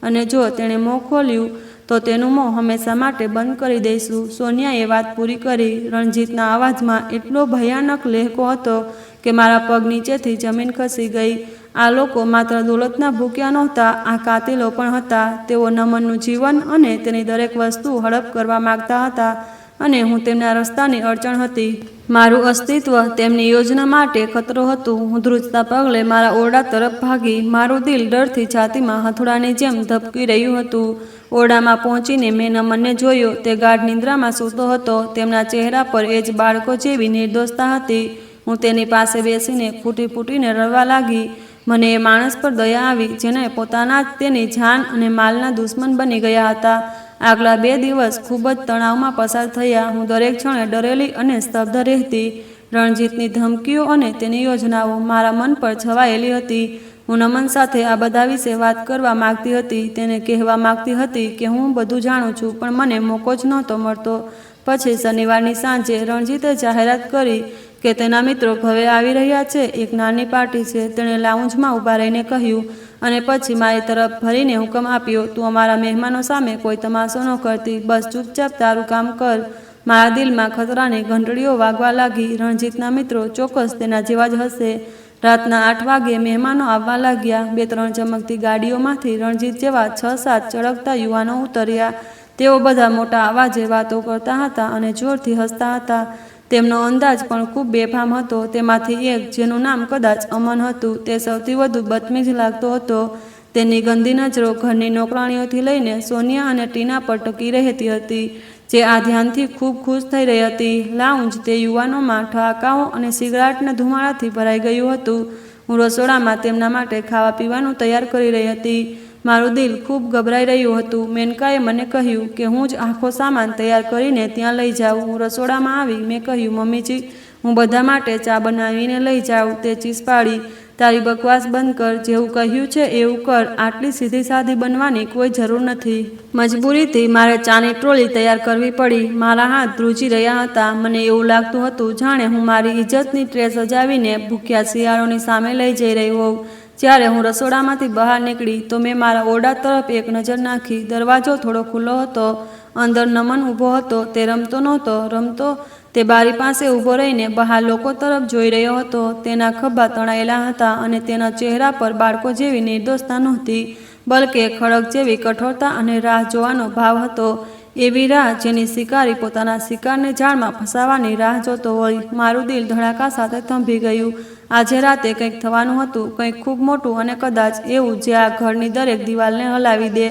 અને જો તેણે મોં ખોલ્યું તો તેનું મોં હંમેશા માટે બંધ કરી દઈશું. સોનિયાએ વાત પૂરી કરી. રણજીતના અવાજમાં એટલો ભયાનક લહેકો હતો કે મારા પગ નીચેથી જમીન ખસી ગઈ. આ લોકો માત્ર દોલતના ભૂખ્યા નહોતા, આ કાતિલો પણ હતા. તેઓ નમનનું જીવન અને તેની દરેક વસ્તુ હડપ કરવા માગતા હતા, અને હું તેમના રસ્તાની અડચણ હતી. મારું અસ્તિત્વ તેમની યોજના માટે ખતરો હતું. હું ધ્રુજતા પગલે મારા ઓરડા તરફ ભાગી. મારું દિલ ડરથી છાતીમાં હથોડાની જેમ ધબકી રહ્યું હતું. ઓરડામાં પહોંચીને મેં નમનને જોયો. તે ગાઢ નિંદ્રામાં સૂતો હતો. તેમના ચહેરા પર એ જ બાળકો જેવી નિર્દોષતા હતી. હું તેની પાસે બેસીને ફૂટી ફૂટીને રડવા લાગી. મને એ માણસ પર દયા આવી, જેને પોતાના જ તેની જાન અને માલના દુશ્મન બની ગયા હતા. આગલા 2 દિવસ ખૂબ જ તણાવમાં પસાર થયા. હું દરેક ક્ષણે ડરેલી અને સ્તબ્ધ રહેતી. રણજીતની ધમકીઓ અને તેની યોજનાઓ મારા મન પર છવાયેલી હતી. હું નમન સાથે આ બધા વિશે વાત કરવા માગતી હતી. તેને કહેવા માગતી હતી કે હું બધું જાણું છું, પણ મને મોકો જ નહોતો મળતો. પછી શનિવારની સાંજે રણજીતે જાહેરાત કરી કે તેના મિત્રો ઘરે આવી રહ્યા છે. એક નાની પાર્ટી છે. તેણે લાઉન્જમાં ઊભા રહીને કહ્યું, અને પછી મારી તરફ ફરીને હુકમ આપ્યો, તું અમારા મહેમાનો સામે કોઈ તમાશો ન કરતી, બસ ચૂપચાપ તારું કામ કર. મારા દિલમાં ખતરાની ઘંટડીઓ વાગવા લાગી. રણજીતના મિત્રો ચોક્કસ તેના જેવા જ હશે. રાતના 8 વાગ્યે મહેમાનો આવવા લાગ્યા. 2-3 ચમકતી ગાડીઓમાંથી રણજીત જેવા 6-7 ચળકતા યુવાનો ઉતર્યા. તેઓ બધા મોટા અવાજે વાતો કરતા હતા અને જોરથી હસતા હતા. તેમનો અંદાજ પણ ખૂબ બેફામ હતો. તેમાંથી એક, જેનું નામ કદાચ અમન હતું, તે સૌથી વધુ બદતમીજ લાગતો હતો. તેની ગંદી નજરો ઘરની નોકરાણીઓથી લઈને સોનિયા અને ટીના પર ટકી રહેતી હતી, જે આ ધ્યાનથી ખૂબ ખુશ થઈ રહી હતી. લાઉન્જ તે યુવાનોમાં ઠહાકાઓ અને સિગારેટના ધુમાડાથી ભરાઈ ગયું હતું. હું રસોડામાં તેમના માટે ખાવા પીવાનું તૈયાર કરી રહી હતી. મારું દિલ ખૂબ ગભરાઈ રહ્યું હતું. મેનકાએ મને કહ્યું કે હું જ આખો સામાન તૈયાર કરીને ત્યાં લઈ જાઉં. હું રસોડામાં આવી. મેં કહ્યું, મમ્મીજી, હું બધા માટે ચા બનાવીને લઈ જાઉં. તે ચીસ પાડી. તારી બકવાસ બંધ કર. જેવું કહ્યું છે એવું કર. આટલી સીધી સાદી બનવાની કોઈ જરૂર નથી. મજબૂરીથી મારે ચાની ટ્રોલી તૈયાર કરવી પડી. મારા હાથ ધ્રુજી રહ્યા હતા. મને એવું લાગતું હતું જાણે હું મારી ઇજ્જતની ટ્રે સજાવીને ભૂખ્યા શિયાળોની સામે લઈ જઈ રહી હોઉં. જ્યારે હું રસોડામાંથી બહાર નીકળી તો મેં મારા ઓરડા તરફ એક નજર નાખી. દરવાજો થોડો ખુલ્લો હતો. અંદર નમન ઊભો હતો. તે રમતો નહોતો રમતો. તે બારી પાસે ઊભો રહીને બહાર લોકો તરફ જોઈ રહ્યો હતો. તેના ખભા તણાયેલા હતા અને તેના ચહેરા પર બાળકો જેવી નિર્દોષતા નહોતી, બલકે ખડક જેવી કઠોરતા અને રાહ જોવાનો ભાવ હતો. એવી રાહ જેની શિકારી પોતાના શિકારને જાળમાં ફસાવવાની રાહ જોતો હોય. મારું દિલ ધડાકા સાથે થંભી ગયું. આજે રાતે કંઈક થવાનું હતું, કંઈક ખૂબ મોટું, અને કદાચ એવું જે આ ઘરની દરેક દિવાલને હલાવી દે.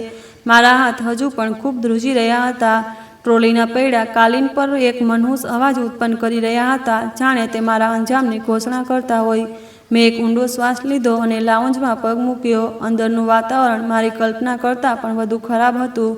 મારા હાથ હજુ પણ ખૂબ ધ્રુજી રહ્યા હતા. ટ્રોલીના પૈડા કાલીન પર એક મનહૂસ અવાજ ઉત્પન્ન કરી રહ્યા હતા, જાણે તે મારા અંજામની ઘોષણા કરતા હોય. મેં એક ઊંડો શ્વાસ લીધો અને લાઉન્જમાં પગ મૂક્યો. અંદરનું વાતાવરણ મારી કલ્પના કરતાં પણ વધુ ખરાબ હતું.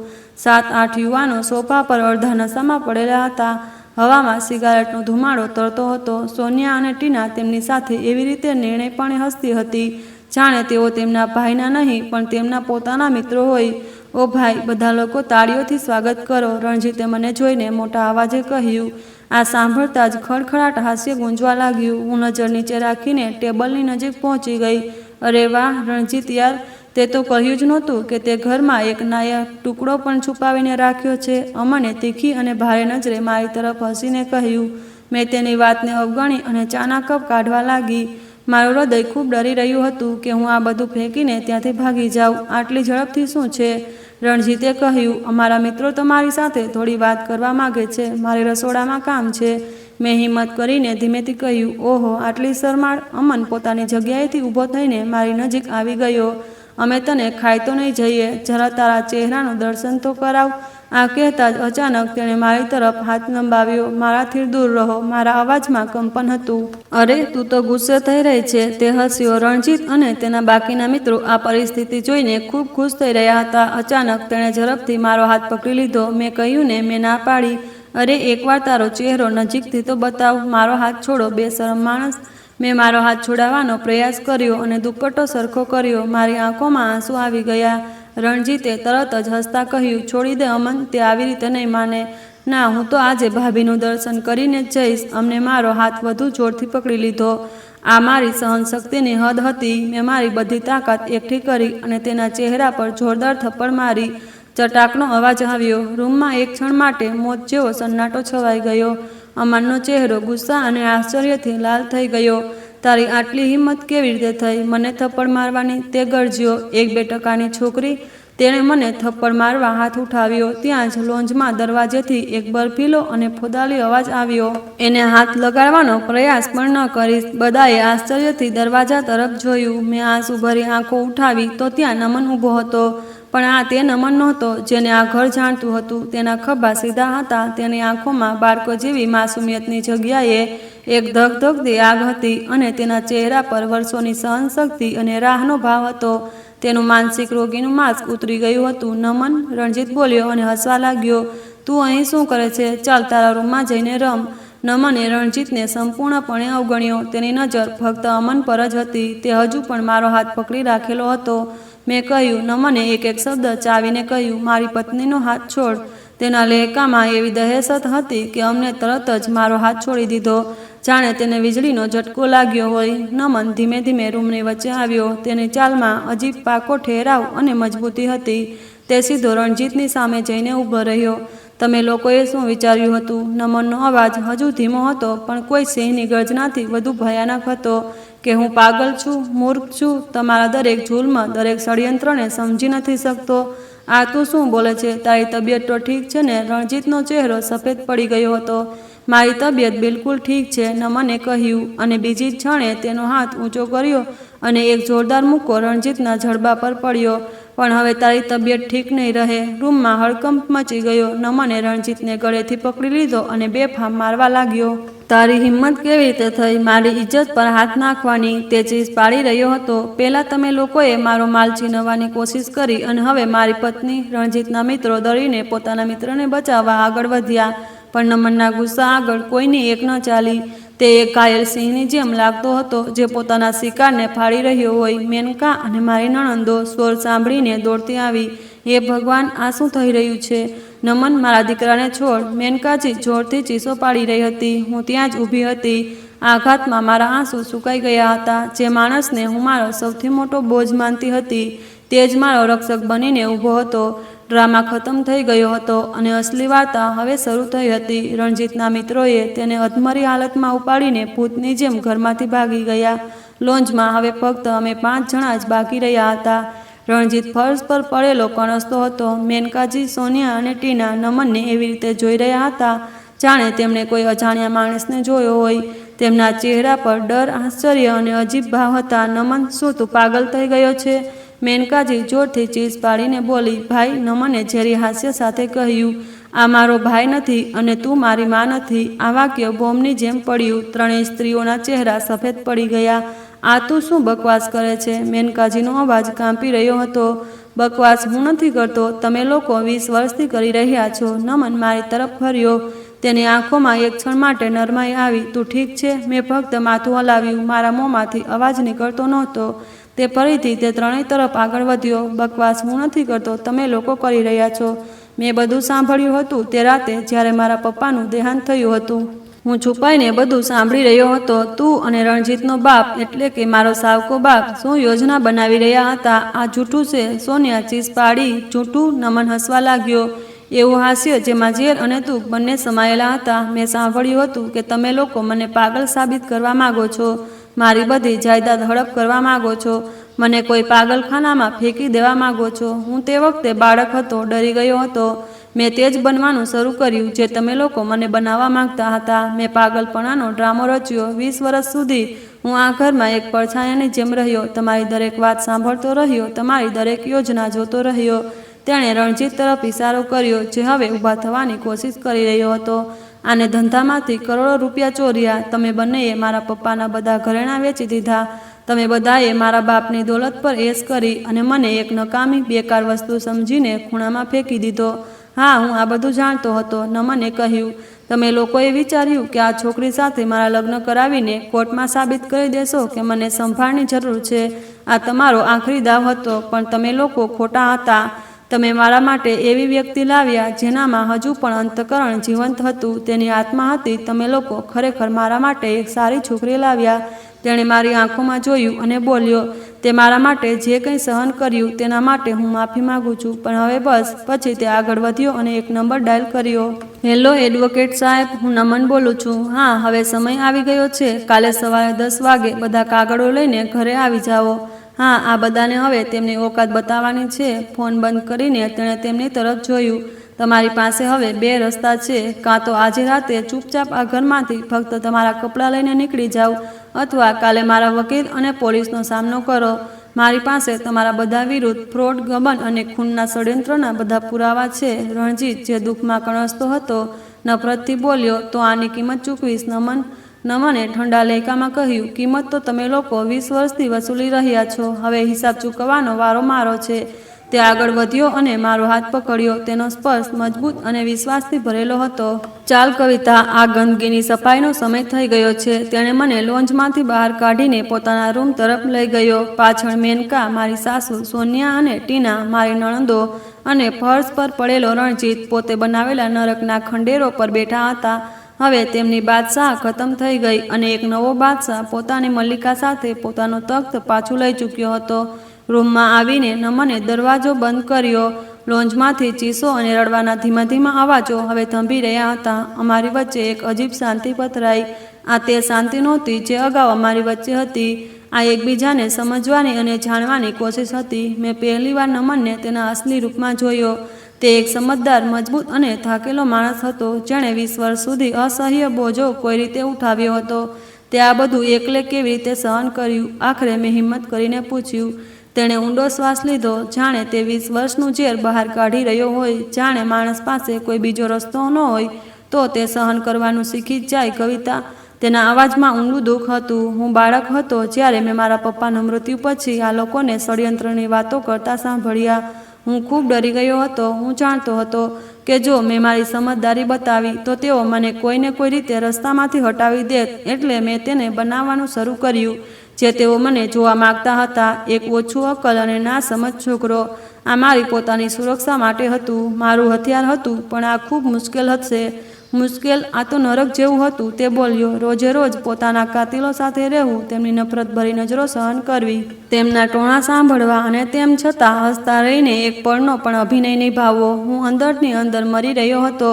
7-8 યુવાનો સોફા પર અડધા નશામાં પડેલા હતા. હવામાં સિગારેટનો ધુમાડો તરતો હતો. સોનિયા અને ટીના તેમની સાથે એવી રીતે નિર્ણયપણે હસતી હતી જાણે તેઓ તેમના ભાઈના નહીં પણ તેમના પોતાના મિત્રો હોય. ઓ ભાઈ, બધા લોકો તાળીઓથી સ્વાગત કરો, રણજીતે મને જોઈને મોટા અવાજે કહ્યું. આ સાંભળતા જ ખડખડાટ હાસ્ય ગુંજવા લાગ્યું. હું નજર નીચે રાખીને ટેબલની નજીક પહોંચી ગઈ. અરે વાહ રણજીત યાર, તે તો કહ્યું જ નહોતું કે તે ઘરમાં એક નાયક ટુકડો પણ છુપાવીને રાખ્યો છે. અમને તીખી અને ભારે નજરે મારી તરફ હસીને કહ્યું. મેં તેની વાતને અવગણી અને ચાના કપ કાઢવા લાગી. મારું હૃદય ખૂબ ડરી રહ્યું હતું કે હું આ બધું ફેંકીને ત્યાંથી ભાગી જાઉં. આટલી ઝડપથી શું છે? રણજીતે કહ્યું. અમારા મિત્રો તમારી સાથે થોડી વાત કરવા માગે છે. મારે રસોડામાં કામ છે. મેં હિંમત કરીને ધીમેથી કહ્યું. ઓહો, આટલી શરમાળ? અમન પોતાની જગ્યાએથી ઊભો થઈને મારી નજીક આવી ગયો. અમે તને ખાઈ તો નહીં જઈએ, જરા તારા ચહેરાનું દર્શન તો કરાવ. આ કહેતા જ અચાનક તેણે મારી તરફ હાથ લંબાવ્યો. મારાથી દૂર રહો. મારા અવાજમાં કંપન હતું. અરે, તું તો ગુસ્સે થઈ રહી છે, તે હસ્યો. રણજીત અને તેના બાકીના મિત્રો આ પરિસ્થિતિ જોઈને ખૂબ ખુશ થઈ રહ્યા હતા. અચાનક તેણે ઝડપથી મારો હાથ પકડી લીધો. મેં કહ્યું ને, મેં ના પાડી. અરે, એકવાર તારો ચહેરો નજીકથી તો બતાવ. મારો હાથ છોડો, બેશરમ માણસ. મેં મારો હાથ છોડાવવાનો પ્રયાસ કર્યો અને દુપટ્ટો સરખો કર્યો. મારી આંખોમાં આંસુ આવી ગયા. રણજીતે તરત જ હસતા કહ્યું. છોડી દે અમન, તે આવી રીતે નહીં માને. ના, હું તો આજે ભાભીનું દર્શન કરીને જ જઈશ. અમને મારો હાથ વધુ જોરથી પકડી લીધો. આ મારી સહનશક્તિની હદ હતી. મેં મારી બધી તાકાત એકઠી કરી અને તેના ચહેરા પર જોરદાર થપ્પડ મારી. ચટાકનો અવાજ આવ્યો. રૂમમાં એક ક્ષણ માટે મોત જેવો સન્નાટો છવાઈ ગયો. અમનનો ચહેરો ગુસ્સા અને આશ્ચર્યથી લાલ થઈ ગયો. તારી આટલી હિંમત કેવી રીતે થઈ મને થપ્પડ મારવાની? તે ગરજ્યો. 1-2 છોકરી. તેણે મને થપ્પડ મારવા હાથ ઉઠાવ્યો. ત્યાં જ લોન્જમાં દરવાજેથી એક બરફીલો અને ફોદાલી અવાજ આવ્યો. એને હાથ લગાડવાનો પ્રયાસ પણ ન કરીશ. બધાએ આશ્ચર્યથી દરવાજા તરફ જોયું. મેં આંસુભરી આંખો ઉઠાવી તો ત્યાં નમન ઊભો હતો. પણ આ તે નમન નહોતો જેને આ ઘર જાણતું હતું. તેના ખભા સીધા હતા. તેની આંખોમાં બાળકો જેવી માસુમિયતની જગ્યાએ એક ધગધગતી આગ હતી અને તેના ચહેરા પર વર્ષોની સહનશક્તિ અને રાહનો ભાવ હતો. તેનું માનસિક રોગીનું માસ્ક ઉતરી ગયું હતું. નમન, રણજીત બોલ્યો અને હસવા લાગ્યો. તું અહીં શું કરે છે? ચાલ તારા રૂમમાં જઈને રમ. નમને રણજીતને સંપૂર્ણપણે અવગણ્યો. તેની નજર ફક્ત અમન પર જ હતી. તે હજુ પણ મારો હાથ પકડી રાખેલો હતો. મેં કહ્યું. નમને એક શબ્દ ચાવીને કહ્યું. મારી પત્નીનો હાથ છોડ. તેના લહેકામાં એવી દહેશત હતી કે અમને તરત જ મારો હાથ છોડી દીધો, જાણે તેને વીજળીનો ઝટકો લાગ્યો હોય. નમન ધીમે ધીમે રૂમની વચ્ચે આવ્યો. તેની ચાલમાં અજીબ પાકો ઠેરાવ અને મજબૂતી હતી. તે સીધો રણજીતની સામે જઈને ઊભો રહ્યો. તમે લોકોએ શું વિચાર્યું હતું? નમનનો અવાજ હજુ ધીમો હતો પણ કોઈ સિંહની ગર્જનાથી વધુ ભયાનક હતો. કે હું પાગલ છું, મૂર્ખ છું, તમારા દરેક જુલ્મ, દરેક ષડયંત્રને સમજી નથી શકતો? આ તું શું બોલે છે? તારી તબિયત તો ઠીક છે ને? રણજીતનો ચહેરો સફેદ પડી ગયો હતો. મારી તબિયત બિલકુલ ઠીક છે, નમને કહ્યું અને બીજી જ ક્ષણે તેનો હાથ ઊંચો કર્યો અને એક જોરદાર મુક્કો રણજીતના જડબા પર પડ્યો. પણ હવે તારી તબિયત ઠીક નહીં રહે. રૂમમાં હડકંપ મચી ગયો. નમને રણજીતને ગળેથી પકડી લીધો અને બેફામ મારવા લાગ્યો. તારી હિંમત કેવી રીતે થઈ મારી ઇજ્જત પર હાથ નાખવાની? તે ચીસ પાડી રહ્યો હતો. પહેલાં તમે લોકોએ મારો માલ છીનવવાની કોશિશ કરી અને હવે મારી પત્ની. રણજીતના મિત્રો દળીને પોતાના મિત્રને બચાવવા આગળ વધ્યા. પણ નમનના ગુસ્સા આગળ કોઈની એક ન ચાલી. તે એક ઘાયલ સિંહની જેમ લાગતો હતો જે પોતાના શિકારને ફાડી રહ્યો હોય. મેનકા અને મારી નણંદો સ્વર સાંભળીને દોડતી આવી. હે ભગવાન, આ શું થઈ રહ્યું છે? નમન, મારા દીકરાને છોડ. મેનકાજી જોરથી ચીસો પાડી રહી હતી. હું ત્યાં જ ઊભી હતી. આઘાતમાં મારા આંસુ સુકાઈ ગયા હતા. જે માણસને હું મારો સૌથી મોટો બોજ માનતી હતી તે જ મારો રક્ષક બનીને ઊભો હતો. ડ્રામા ખતમ થઈ ગયો હતો અને અસલી વાર્તા હવે શરૂ થઈ હતી. રણજીતના મિત્રોએ તેને અધમરી હાલતમાં ઉપાડીને ભૂતની જેમ ઘરમાંથી ભાગી ગયા. લોન્જમાં હવે ફક્ત અમે 5 જણા જ બાકી રહ્યા હતા. રણજીત ફર્શ પર પડેલો કણસતો હતો. મેનકાજી, સોનિયા અને ટીના નમનને એવી રીતે જોઈ રહ્યા હતા જાણે તેમણે કોઈ અજાણ્યા માણસને જોયો હોય. તેમના ચહેરા પર ડર, આશ્ચર્ય અને અજીબ ભાવ હતા. નમન, શું તું પાગલ થઈ ગયો છે? મેનકાજી જોરથી ચીસ પાડીને બોલી. ભાઈ, નમને ઝેરી હાસ્ય સાથે કહ્યું. આ મારો ભાઈ નથી અને તું મારી માં નથી. આ વાક્ય બોમ્બની જેમ પડ્યું. ત્રણેય સ્ત્રીઓના ચહેરા સફેદ પડી ગયા. આ તું શું બકવાસ કરે છે? મેનકાજીનો અવાજ કાંપી રહ્યો હતો. બકવાસ હું નથી કરતો, તમે લોકો 20 વર્ષથી કરી રહ્યા છો. નમન મારી તરફ ફર્યો. તેની આંખોમાં એક ક્ષણ માટે નરમાઈ આવી. તું ઠીક છે? મેં ફક્ત માથું હલાવ્યું. મારા મોંમાંથી અવાજ નીકળતો નહોતો. તે ફરીથી તે ત્રણેય તરફ આગળ વધ્યો. બકવાસ હું નથી કરતો, તમે લોકો કરી રહ્યા છો. મેં બધું સાંભળ્યું હતું તે રાતે જ્યારે મારા પપ્પાનું દેહાંત થયું હતું. હું છુપાઈને બધું સાંભળી રહ્યો હતો. તું અને રણજીતનો બાપ એટલે કે મારો સાવકો બાપ શું યોજના બનાવી રહ્યા હતા. આ જૂઠું છે. સોનિયા ચીસ પાડી. જૂઠું? નમન હસવા લાગ્યો. એવું હાસ્ય જેમાં ઝેર અને દુઃખ બંને સમાયેલા હતા. મેં સાંભળ્યું હતું કે તમે લોકો મને પાગલ સાબિત કરવા માગો છો. મારી બધી જાયદાદ હડપ કરવા માગો છો. મને કોઈ પાગલખાનામાં ફેંકી દેવા માગો છો. હું તે વખતે બાળક હતો, ડરી ગયો હતો. મેં તે જ બનવાનું શરૂ કર્યું જે તમે લોકો મને બનાવવા માંગતા હતા. મેં પાગલપણાનો ડ્રામો રચ્યો. 20 વર્ષ સુધી હું આ ઘરમાં એક પડછાયાની જેમ રહ્યો. તમારી દરેક વાત સાંભળતો રહ્યો. તમારી દરેક યોજના જોતો રહ્યો. તેણે રણજીત તરફ ઇશારો કર્યો જે હવે ઊભા થવાની કોશિશ કરી રહ્યો હતો. આને ધંધામાંથી કરોડો રૂપિયા ચોર્યા. તમે બંનેએ મારા પપ્પાના બધા ઘરેણાં વેચી દીધા. તમે બધાએ મારા બાપની દોલત પર એશ કરી અને મને એક નકામી બેકાર વસ્તુ સમજીને ખૂણામાં ફેંકી દીધો. હા, હું આ બધું જાણતો હતો. નમને કહ્યું. તમે લોકોએ વિચાર્યું કે આ છોકરી સાથે મારા લગ્ન કરાવીને કોર્ટમાં સાબિત કરી દેશો કે મને સંભાળની જરૂર છે. આ તમારો આખરી દાવ હતો, પણ તમે લોકો ખોટા હતા. તમે મારા માટે એવી વ્યક્તિ લાવ્યા જેનામાં હજુ પણ અંતકરણ જીવંત હતું. તેની આત્મા હતી. તમે લોકો ખરેખર મારા માટે એક સારી છોકરી લાવ્યા. તેણે મારી આંખોમાં જોયું અને બોલ્યો, તે મારા માટે જે કંઈ સહન કર્યું તેના માટે હું માફી માગું છું, પણ હવે બસ. પછી તે આગળ વધ્યો અને એક નંબર ડાયલ કર્યો. હેલો એડવોકેટ સાહેબ, હું નમન બોલું છું. હા, હવે સમય આવી ગયો છે. કાલે સવારે 10 વાગે બધા કાગળો લઈને ઘરે આવી જાઓ. હા, આ બધાને હવે તેમની ઓકાત બતાવવાની છે. ફોન બંધ કરીને તેણે તેમની તરફ જોયું. તમારી પાસે હવે 2 રસ્તા છે. કાં તો આજે રાતે ચૂપચાપ આ ઘરમાંથી ફક્ત તમારા કપડાં લઈને નીકળી જાઓ, અથવા કાલે મારા વકીલ અને પોલીસનો સામનો કરો. મારી પાસે તમારા બધા વિરુદ્ધ ફ્રોડ, ગબન અને ખૂનના ષડયંત્રના બધા પુરાવા છે. રણજીત, જે દુઃખમાં કણસતો હતો, નફરતથી બોલ્યો, તો આની કિંમત ચૂકવીશ નમને ઠંડા લહેકામાં કહ્યું. કિંમત તો તમે લોકો 20 વર્ષથી વસૂલી રહ્યા છો. હવે હિસાબ ચૂકવવાનો વારો મારો છે. તે આગળ વધ્યો અને મારો હાથ પકડ્યો. તેનો સ્પર્શ મજબૂત અને વિશ્વાસથી ભરેલો હતો. ચાલ કવિતા, આ ગંદકીની સફાઈનો સમય થઈ ગયો છે. તેણે મને લોન્જમાંથી બહાર કાઢીને પોતાના રૂમ તરફ લઈ ગયો. પાછળ મેનકા, મારી સાસુ સોનિયા અને ટીના, મારી નણંદો અને ફર્શ પર પડેલો રણજીત પોતે બનાવેલા નરકના ખંડેરો પર બેઠા હતા. હવે તેમની બાદશાહ ખતમ થઈ ગઈ અને એક નવો બાદશાહ પોતાની મલ્લિકા સાથે પોતાનો તખ્ત પાછું લઈ ચૂક્યો હતો. રૂમમાં આવીને નમને દરવાજો બંધ કર્યો. લોન્જમાંથી ચીસો અને રડવાના ધીમા ધીમા અવાજો હવે થંભી રહ્યા હતા. અમારી વચ્ચે એક અજીબ શાંતિ પથરાઈ. આ તે શાંતિ નહોતી જે અગાઉ અમારી વચ્ચે હતી. આ એકબીજાને સમજવાની અને જાણવાની કોશિશ હતી. મેં પહેલીવાર નમનને તેના અસલી રૂપમાં જોયો. તે એક સમજદાર, મજબૂત અને થાકેલો માણસ હતો, જેણે 20 વર્ષ સુધી અસહ્ય બોજો કોઈ રીતે ઉઠાવ્યો હતો. તે આ બધું એકલે કેવી રીતે સહન કર્યું? આખરે મેં હિંમત કરીને પૂછ્યું. તેણે ઊંડો શ્વાસ લીધો, જાણે તે 20 વર્ષનું ઝેર બહાર કાઢી રહ્યો હોય. જાણે માણસ પાસે કોઈ બીજો રસ્તો ન હોય તો તે સહન કરવાનું શીખી જ જાય. કવિતા, તેના અવાજમાં ઊંડું દુઃખ હતું. હું બાળક હતો જ્યારે મેં મારા પપ્પાના મૃત્યુ પછી આ લોકોને ષડયંત્રની વાતો કરતા સાંભળ્યા. હું ખૂબ ડરી ગયો હતો. હું જાણતો હતો કે જો મેં મારી સમજદારી બતાવી તો તેઓ મને કોઈને કોઈ રીતે રસ્તામાંથી હટાવી દેત. એટલે મેં તેને બનાવવાનું શરૂ કર્યું જે તેઓ મને જોવા માગતા હતા. એક ઓછું અક્કલ અને ના સમજ છોકરો. આ મારી પોતાની સુરક્ષા માટે હતું. મારું હથિયાર હતું, પણ આ ખૂબ મુશ્કેલ હશે. મુશ્કેલ? આ તો નરક જેવું હતું. તે બોલ્યો, રોજે રોજ પોતાના કાતિલો સાથે રહેવું, તેમની નફરતભરી નજરો સહન કરવી, તેમના ટોણા સાંભળવા અને તેમ છતાં હસતા રહીને એક પળનો પણ અભિનય નિભાવવો. હું અંદરની અંદર મરી રહ્યો હતો.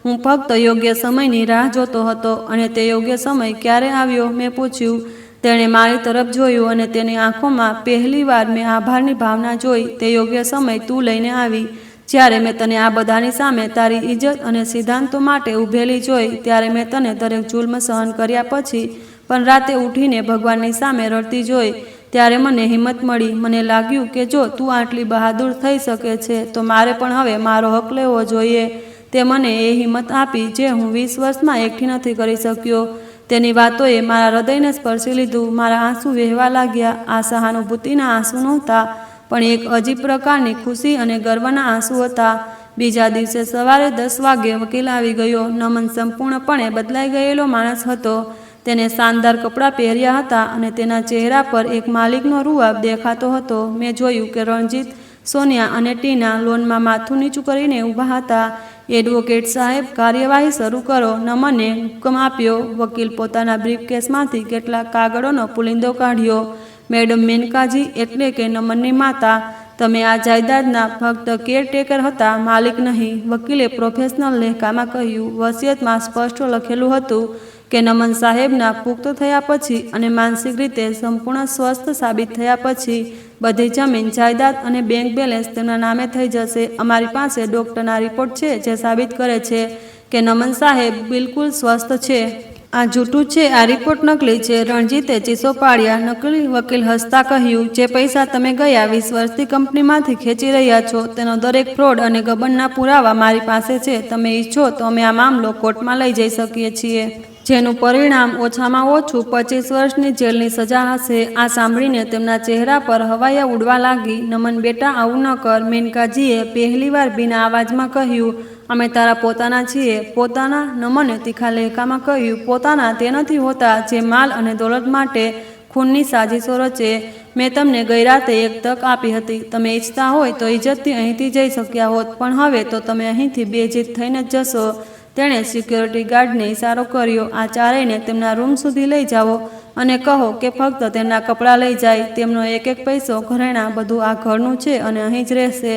હું ફક્ત યોગ્ય સમયની રાહ જોતો હતો. અને તે યોગ્ય સમય ક્યારે આવ્યો? મેં પૂછ્યું. તેણે મારી તરફ જોયું અને તેની આંખોમાં પહેલીવાર મેં આભારની ભાવના જોઈ. તે યોગ્ય સમય તું લઈને આવી. જ્યારે મેં તને આ બધાની સામે તારી ઇજ્જત અને સિદ્ધાંતો માટે ઊભેલી જોઈ, ત્યારે મેં તને દરેક જુલ્મ સહન કર્યા પછી પણ રાતે ઉઠીને ભગવાનની સામે રડતી જોઈ, ત્યારે મને હિંમત મળી. મને લાગ્યું કે જો તું આટલી બહાદુર થઈ શકે છે તો મારે પણ હવે મારો હક લેવો જોઈએ. તે મને એ હિંમત આપી જે હું 20 વર્ષમાં એકઠી નથી કરી શક્યો. તેની વાતોએ મારા હૃદયને સ્પર્શી લીધું. મારા આંસુ વહેવા લાગ્યા. આ સહાનુભૂતિના આંસુ નહોતા, પણ એક અજીબ પ્રકારની ખુશી અને ગર્વના આંસુ હતા. બીજા દિવસે સવારે 10 વાગે વકીલ આવી ગયો. નમન સંપૂર્ણપણે બદલાઈ ગયેલો માણસ હતો. તેને શાનદાર કપડાં પહેર્યા હતા અને તેના ચહેરા પર એક માલિકનો રૂઆબ દેખાતો હતો. મેં જોયું કે રણજીત, સોનિયા અને ટીના લોનમાં માથું નીચું કરીને ઊભા હતા. એડવોકેટ સાહેબ, કાર્યવાહી શરૂ કરો, નમને હુકમ આપ્યો. વકીલ પોતાના બ્રીફકેસમાંથી કેટલાક કાગળોનો પુલિંદો કાઢ્યો. મેડમ મેનકાજી, એટલે કે નમનની માતા, તમે આ જાયદાદના ફક્ત કેરટેકર હતા, માલિક નહીં. વકીલે પ્રોફેશનલ લહેકામાં કહ્યું. વસિયતમાં સ્પષ્ટ લખેલું હતું કે નમન સાહેબના પુખ્ત થયા પછી અને માનસિક રીતે સંપૂર્ણ સ્વસ્થ સાબિત થયા પછી બધી જમીન, જાયદાદ અને બેંક બેલેન્સ તેમના નામે થઈ જશે. અમારી પાસે ડૉક્ટરના રિપોર્ટ છે જે સાબિત કરે છે કે નમન સાહેબ બિલકુલ સ્વસ્થ છે. આ જૂઠું છે, આ રિપોર્ટ નકલી છે, રણજીતે ચીસો પાડ્યા. નકલી? વકીલ હસતા કહ્યું. જે પૈસા તમે ગયા 20 વર્ષથી કંપનીમાંથી ખેંચી રહ્યા છો તેનો દરેક ફ્રોડ અને ગબનના પુરાવા મારી પાસે છે. તમે ઈચ્છો તો અમે આ મામલો કોર્ટમાં લઈ જઈ શકીએ છીએ, જેનું પરિણામ ઓછામાં ઓછું 25 વર્ષની જેલની સજા હશે. આ સાંભળીને તેમના ચહેરા પર હવાઈઓ ઉડવા લાગી. નમન બેટા, આવું ન કર, મેનકાજીએ પહેલીવાર ભીના અવાજમાં કહ્યું. અમે તારા પોતાના છીએ. પોતાના? નમને તીખા લહેકામાં કહ્યું. પોતાના તે નથી હોતા જે માલ અને દોલત માટે ખૂનની સાજિશો રચે. મેં તમને ગઈ રાતે એક તક આપી હતી. તમે ઈચ્છતા હોય તો ઇજ્જતથી અહીંથી જઈ શક્યા હોત, પણ હવે તો તમે અહીંથી બેઇજ્જત થઈને જ જશો. તેણે સિક્યોરિટી ગાર્ડને ઇશારો કર્યો. આ ચારેયને તેમના રૂમ સુધી લઈ જાઓ અને કહો કે ફક્ત તેમના કપડાં લઈ જાય. તેમનો એક એક પૈસો, ઘરેણાં, બધું આ ઘરનું છે અને અહીં જ રહેશે.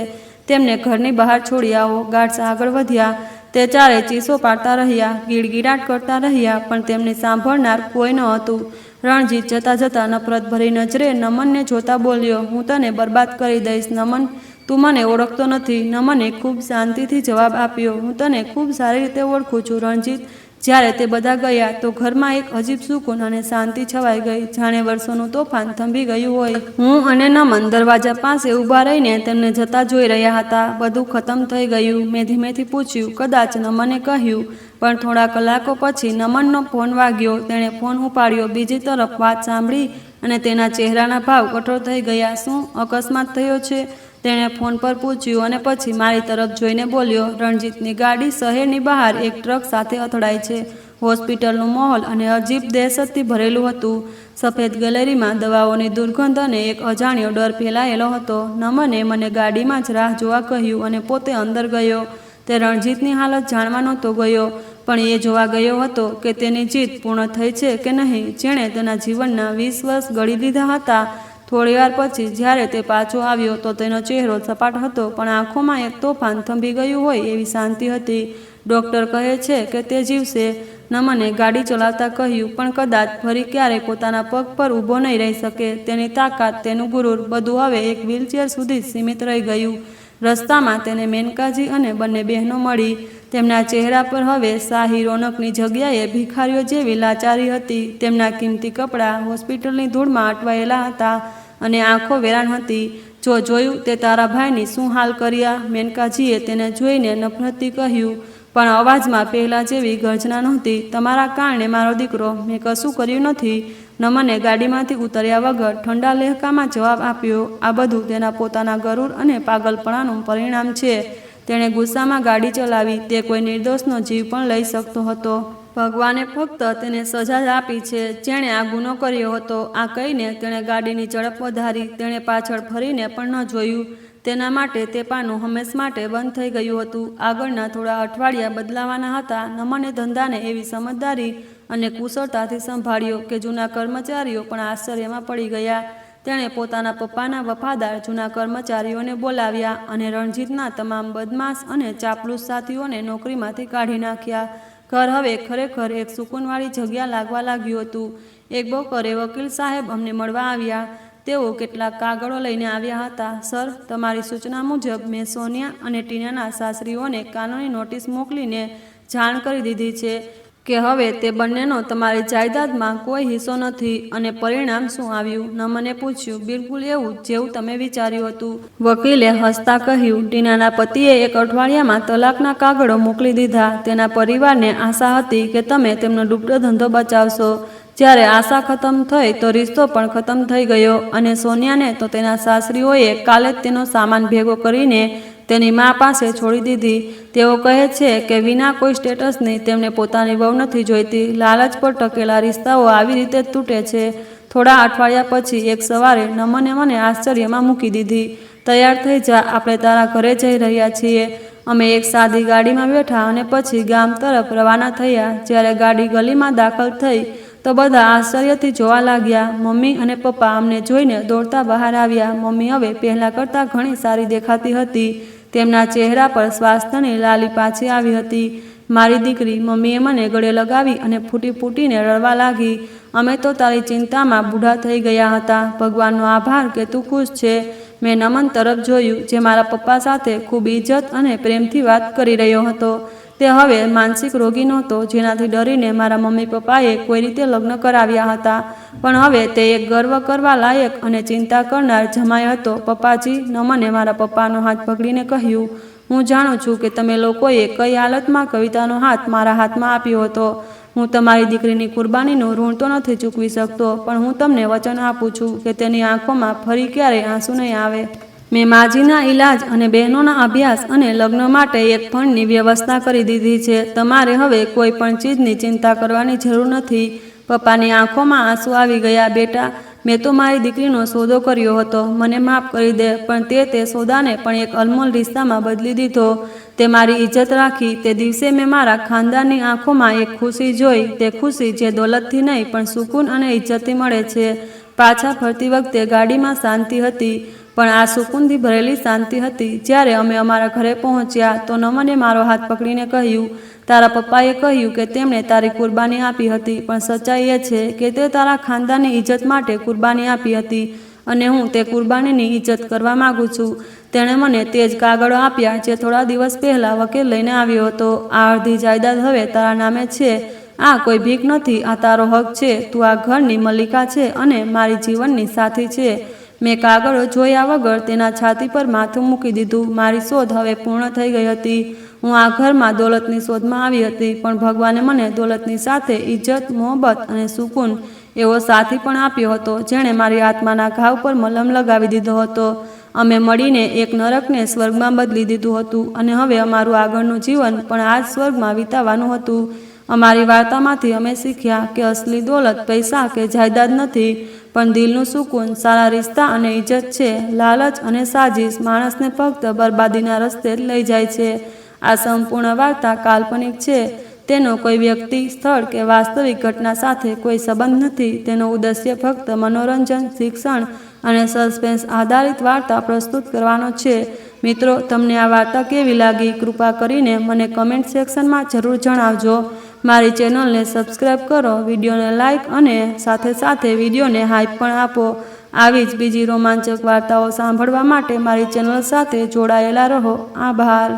તેમને ઘરની બહાર છોડી આવો. ગાર્ડ્સ આગળ વધ્યા. તે ચારે ચીસો પાડતા રહ્યા, ગીડગીડાટ કરતા રહ્યા, પણ તેમની સાંભળનાર કોઈ ન હતું. રણજીત જતા જતા નફરત ભરી નજરે નમનને જોતા બોલ્યો. હું તને બરબાદ કરી દઈશ નમન, તું મને ઓળખતો નથી. નમને ખૂબ શાંતિથી જવાબ આપ્યો. હું તને ખૂબ સારી રીતે ઓળખું છું રણજીત. જ્યારે તે બધા ગયા તો ઘરમાં એક અજીબ સુકૂન અને શાંતિ છવાઈ ગઈ, જાણે વર્ષોનું તોફાન થંભી ગયું હોય. હું અને નમન દરવાજા પાસે ઊભા રહીને તેમને જતા જોઈ રહ્યા હતા. બધું ખતમ થઈ ગયું. મેં ધીમેથી પૂછ્યું. કદાચ, નમને કહ્યું. પણ થોડા કલાકો પછી નમનનો ફોન વાગ્યો. તેણે ફોન ઉપાડ્યો. બીજી તરફ વાત સાંભળી અને તેના ચહેરાના ભાવ કઠોર થઈ ગયા. શું અકસ્માત થયો છે? તેણે ફોન પર પૂછ્યું અને પછી મારી તરફ જોઈને બોલ્યો. રણજીતની ગાડી શહેરની બહાર એક ટ્રક સાથે અથડાઈ છે. હોસ્પિટલનું માહોલ અને અજીબ દહેશતથી ભરેલું હતું. સફેદ ગેલેરીમાં દવાઓની દુર્ગંધ અને એક અજાણ્યો ડર ફેલાયેલો હતો. નમને મને ગાડીમાં જ રાહ જોવા કહ્યું અને પોતે અંદર ગયો. તે રણજીતની હાલત જાણવા નહોતો ગયો, પણ એ જોવા ગયો હતો કે તેની જીત પૂર્ણ થઈ છે કે નહીં. જેણે તેના જીવનના 20 વર્ષ ગળી દીધા હતા. થોડીવાર પછી જ્યારે તે પાછો આવ્યો તો તેનો ચહેરો સપાટ હતો, પણ આંખોમાં એક તોફાન થંભી ગયું હોય એવી શાંતિ હતી. ડૉક્ટર કહે છે કે તે જીવશે, નમને ગાડી ચલાવતા કહ્યું, પણ કદાચ ફરી ક્યારેય પોતાના પગ પર ઊભો નહીં રહી શકે. તેની તાકાત, તેનું ગુરૂર, બધું હવે એક વ્હીલચેર સુધી સીમિત રહી ગયું. રસ્તામાં તેને મેનકાજી અને બંને બહેનો મળી. તેમના ચહેરા પર હવે શાહી રોનકની જગ્યાએ ભિખારીઓ જેવી લાચારી હતી. તેમના કિંમતી કપડાં હોસ્પિટલની ધૂળમાં અટવાયેલા હતા અને આંખો વેરાન હતી. જો જોયું તે તારા ભાઈની શું હાલ કર્યા? મેનકાજીએ તેને જોઈને નફરતથી કહ્યું, પણ અવાજમાં પહેલાં જેવી ગર્જના નહોતી. તમારા કારણે મારો દીકરો, મેં કશું કર્યું નથી. નમને ગાડીમાંથી ઉતર્યા વગર ઠંડા લહેકામાં જવાબ આપ્યો. આ બધું તેના પોતાના ગરુર અને પાગલપણાનું પરિણામ છે. તેણે ગુસ્સામાં ગાડી ચલાવી. તે કોઈ નિર્દોષનો જીવ પણ લઈ શકતો હતો. ભગવાને ફક્ત તેને સજા જ આપી છે, જેણે આ ગુનો કર્યો હતો. આ કહીને તેણે ગાડીની ઝડપ વધારી. તેણે પાછળ ફરીને પણ ન જોયું. તેના માટે તે પાનું હંમેશ માટે બંધ થઈ ગયું હતું. આગળના થોડા અઠવાડિયા બદલાવાના હતા. નમને ધંધાને એવી સમજદારી અને કુશળતાથી સંભાળ્યો કે જૂના કર્મચારીઓ પણ આશ્ચર્યમાં પડી ગયા. તેણે પોતાના પપ્પાના વફાદાર જૂના કર્મચારીઓને બોલાવ્યા અને રણજીતના તમામ બદમાશ અને ચાપલૂસ સાથીઓને નોકરીમાંથી કાઢી નાખ્યા. ઘર હવે ખરેખર એક સુકૂનવાળી જગ્યા લાગવા લાગ્યું હતું. એક બપોરે વકીલ સાહેબ અમને મળવા આવ્યા. તેઓ કેટલાક કાગળો લઈને આવ્યા હતા. સર, તમારી સૂચના મુજબ મેં સોનિયા અને ટીનાના સાસરીઓને કાનૂની નોટિસ મોકલીને જાણ કરી દીધી છે કે હવે તે બંનેનો તમારી જાયદાદમાં કોઈ હિસ્સો નથી. અને પરિણામ શું આવ્યું? નમને પૂછ્યું. બિલકુલ એવું જેવું તમે વિચાર્યું હતું, વકીલે હસતા કહ્યું. ટીનાના પતિએ એક અઠવાડિયામાં તલાકના કાગળો મોકલી દીધા. તેના પરિવારને આશા હતી કે તમે તેમનો ડૂબતો ધંધો બચાવશો. જ્યારે આશા ખતમ થઈ તો રિશ્તો પણ ખતમ થઈ ગયો. અને સોનિયાને તો તેના સાસરીઓએ કાલે જ તેનો સામાન ભેગો કરીને તેની મા પાસે છોડી દીધી. તેઓ કહે છે કે વિના કોઈ સ્ટેટસની તેમને પોતાની વહુ નથી જોઈતી. લાલચ પર ટકેલા રિશ્તાઓ આવી રીતે જ તૂટે છે. થોડા અઠવાડિયા પછી એક સવારે નમને મને આશ્ચર્યમાં મૂકી દીધી. તૈયાર થઈ જા, આપણે તારા ઘરે જઈ રહ્યા છીએ. અમે એક સાદી ગાડીમાં બેઠા અને પછી ગામ તરફ રવાના થયા. જ્યારે ગાડી ગલીમાં દાખલ થઈ તો બધા આશ્ચર્યથી જોવા લાગ્યા. મમ્મી અને પપ્પા અમને જોઈને દોડતા બહાર આવ્યા. મમ્મી હવે પહેલાં કરતાં ઘણી સારી દેખાતી હતી. તેમના ચહેરા પર સ્વાસ્થ્યની લાલી પાછી આવી હતી. મારી દીકરી, મમ્મીએ મને ગળે લગાવી અને ફૂટી ફૂટીને રડવા લાગી. અમે તો તારી ચિંતામાં બુઢા થઈ ગયા હતા. ભગવાનનો આભાર કે તું ખુશ છે. મેં નમન તરફ જોયું, જે મારા પપ્પા સાથે ખૂબ ઇજ્જત અને પ્રેમથી વાત કરી રહ્યો હતો. તે હવે માનસિક રોગી નહોતો, જેનાથી ડરીને મારા મમ્મી પપ્પાએ કોઈ રીતે લગ્ન કરાવ્યા હતા. પણ હવે તે એક ગર્વ કરવા લાયક અને ચિંતા કરનાર જમાઈ હતો. પપ્પાજી, નમને મારા પપ્પાનો હાથ પકડીને કહ્યું, હું જાણું છું કે તમે લોકોએ કઈ હાલતમાં કવિતાનો હાથ મારા હાથમાં આપ્યો હતો. હું તમારી દીકરીની કુરબાનીનું ઋણ તો નથી ચૂકવી શકતો, પણ હું તમને વચન આપું છું કે તેની આંખોમાં ફરી ક્યારેય આંસુ નહીં આવે. મેં માજીના ઈલાજ અને બહેનોના અભ્યાસ અને લગ્ન માટે એક ફંડની વ્યવસ્થા કરી દીધી છે. તમારે હવે કોઈ પણ ચીજની ચિંતા કરવાની જરૂર નથી. પપ્પાની આંખોમાં આંસુ આવી ગયા. બેટા, મેં તો મારી દીકરીનો સોદો કર્યો હતો. મને માફ કરી દે, પણ તે સોદાને પણ એક અનમોલ રિશ્તામાં બદલી દીધો. તે મારી ઇજ્જત રાખી. તે દિવસે મેં મારા ખાનદાનની આંખોમાં એક ખુશી જોઈ. તે ખુશી જે દોલતથી નહીં પણ સુકૂન અને ઇજ્જતથી મળે છે. પાછા ફરતી વખતે ગાડીમાં શાંતિ હતી, પણ આ સુકૂનથી ભરેલી શાંતિ હતી. જ્યારે અમે અમારા ઘરે પહોંચ્યા તો નમને મારો હાથ પકડીને કહ્યું, તારા પપ્પાએ કહ્યું કે તેમણે તારી કુરબાની આપી હતી, પણ સચ્ચાઈ એ છે કે તે તારા ખાનદાનની ઇજ્જત માટે કુરબાની આપી હતી અને હું તે કુરબાનીની ઇજ્જત કરવા માગું છું. તેણે મને તે જ કાગળો આપ્યા જે થોડા દિવસ પહેલાં વકીલ લઈને આવ્યો હતો. આ અડધી જાયદાદ હવે તારા નામે છે. આ કોઈ ભીખ નથી, આ તારો હક છે. તું આ ઘરની મલિકા છે અને મારી જીવનની સાથી છે. મેં કાગળો જોયા વગર તેના છાતી પર માથું મૂકી દીધું. મારી શોધ હવે પૂર્ણ થઈ ગઈ હતી. હું આ ઘરમાં દોલતની શોધમાં આવી હતી, પણ ભગવાને મને દોલતની સાથે ઇજ્જત, મોહબ્બત અને સુકૂન એવો સાથી પણ આપ્યો હતો, જેણે મારી આત્માના ઘાવ પર મલમ લગાવી દીધો હતો. અમે મળીને એક નરકને સ્વર્ગમાં બદલી દીધું હતું અને હવે અમારું આગળનું જીવન પણ આ જ સ્વર્ગમાં વિતાવવાનું હતું. અમારી વાર્તામાંથી અમે શીખ્યા કે અસલી દોલત પૈસા કે જાયદાદ નથી, પણ દિલનું સુકૂન, સારા રિશ્તા અને ઇજ્જત છે. લાલચ અને સાજિશ માણસને ફક્ત બરબાદીના રસ્તે જ લઈ જાય છે. આ સંપૂર્ણ વાર્તા કાલ્પનિક છે. તેનો કોઈ વ્યક્તિ, સ્થળ કે વાસ્તવિક ઘટના સાથે કોઈ સંબંધ નથી. તેનો ઉદ્દેશ્ય ફક્ત મનોરંજન, શિક્ષણ અને સસ્પેન્સ આધારિત વાર્તા પ્રસ્તુત કરવાનો છે. મિત્રો, તમને આ વાર્તા કેવી લાગી? કૃપા કરીને મને કમેન્ટ સેક્શનમાં જરૂર જણાવજો. મારી ચેનલને સબસ્ક્રાઈબ કરો, વિડીયોને લાઇક અને સાથે વિડીયોને હાઈપ પણ આપો. આવી જ બીજી રોમાંચક વાર્તાઓ સાંભળવા માટે મારી ચેનલ સાથે જોડાયેલા રહો. આભાર.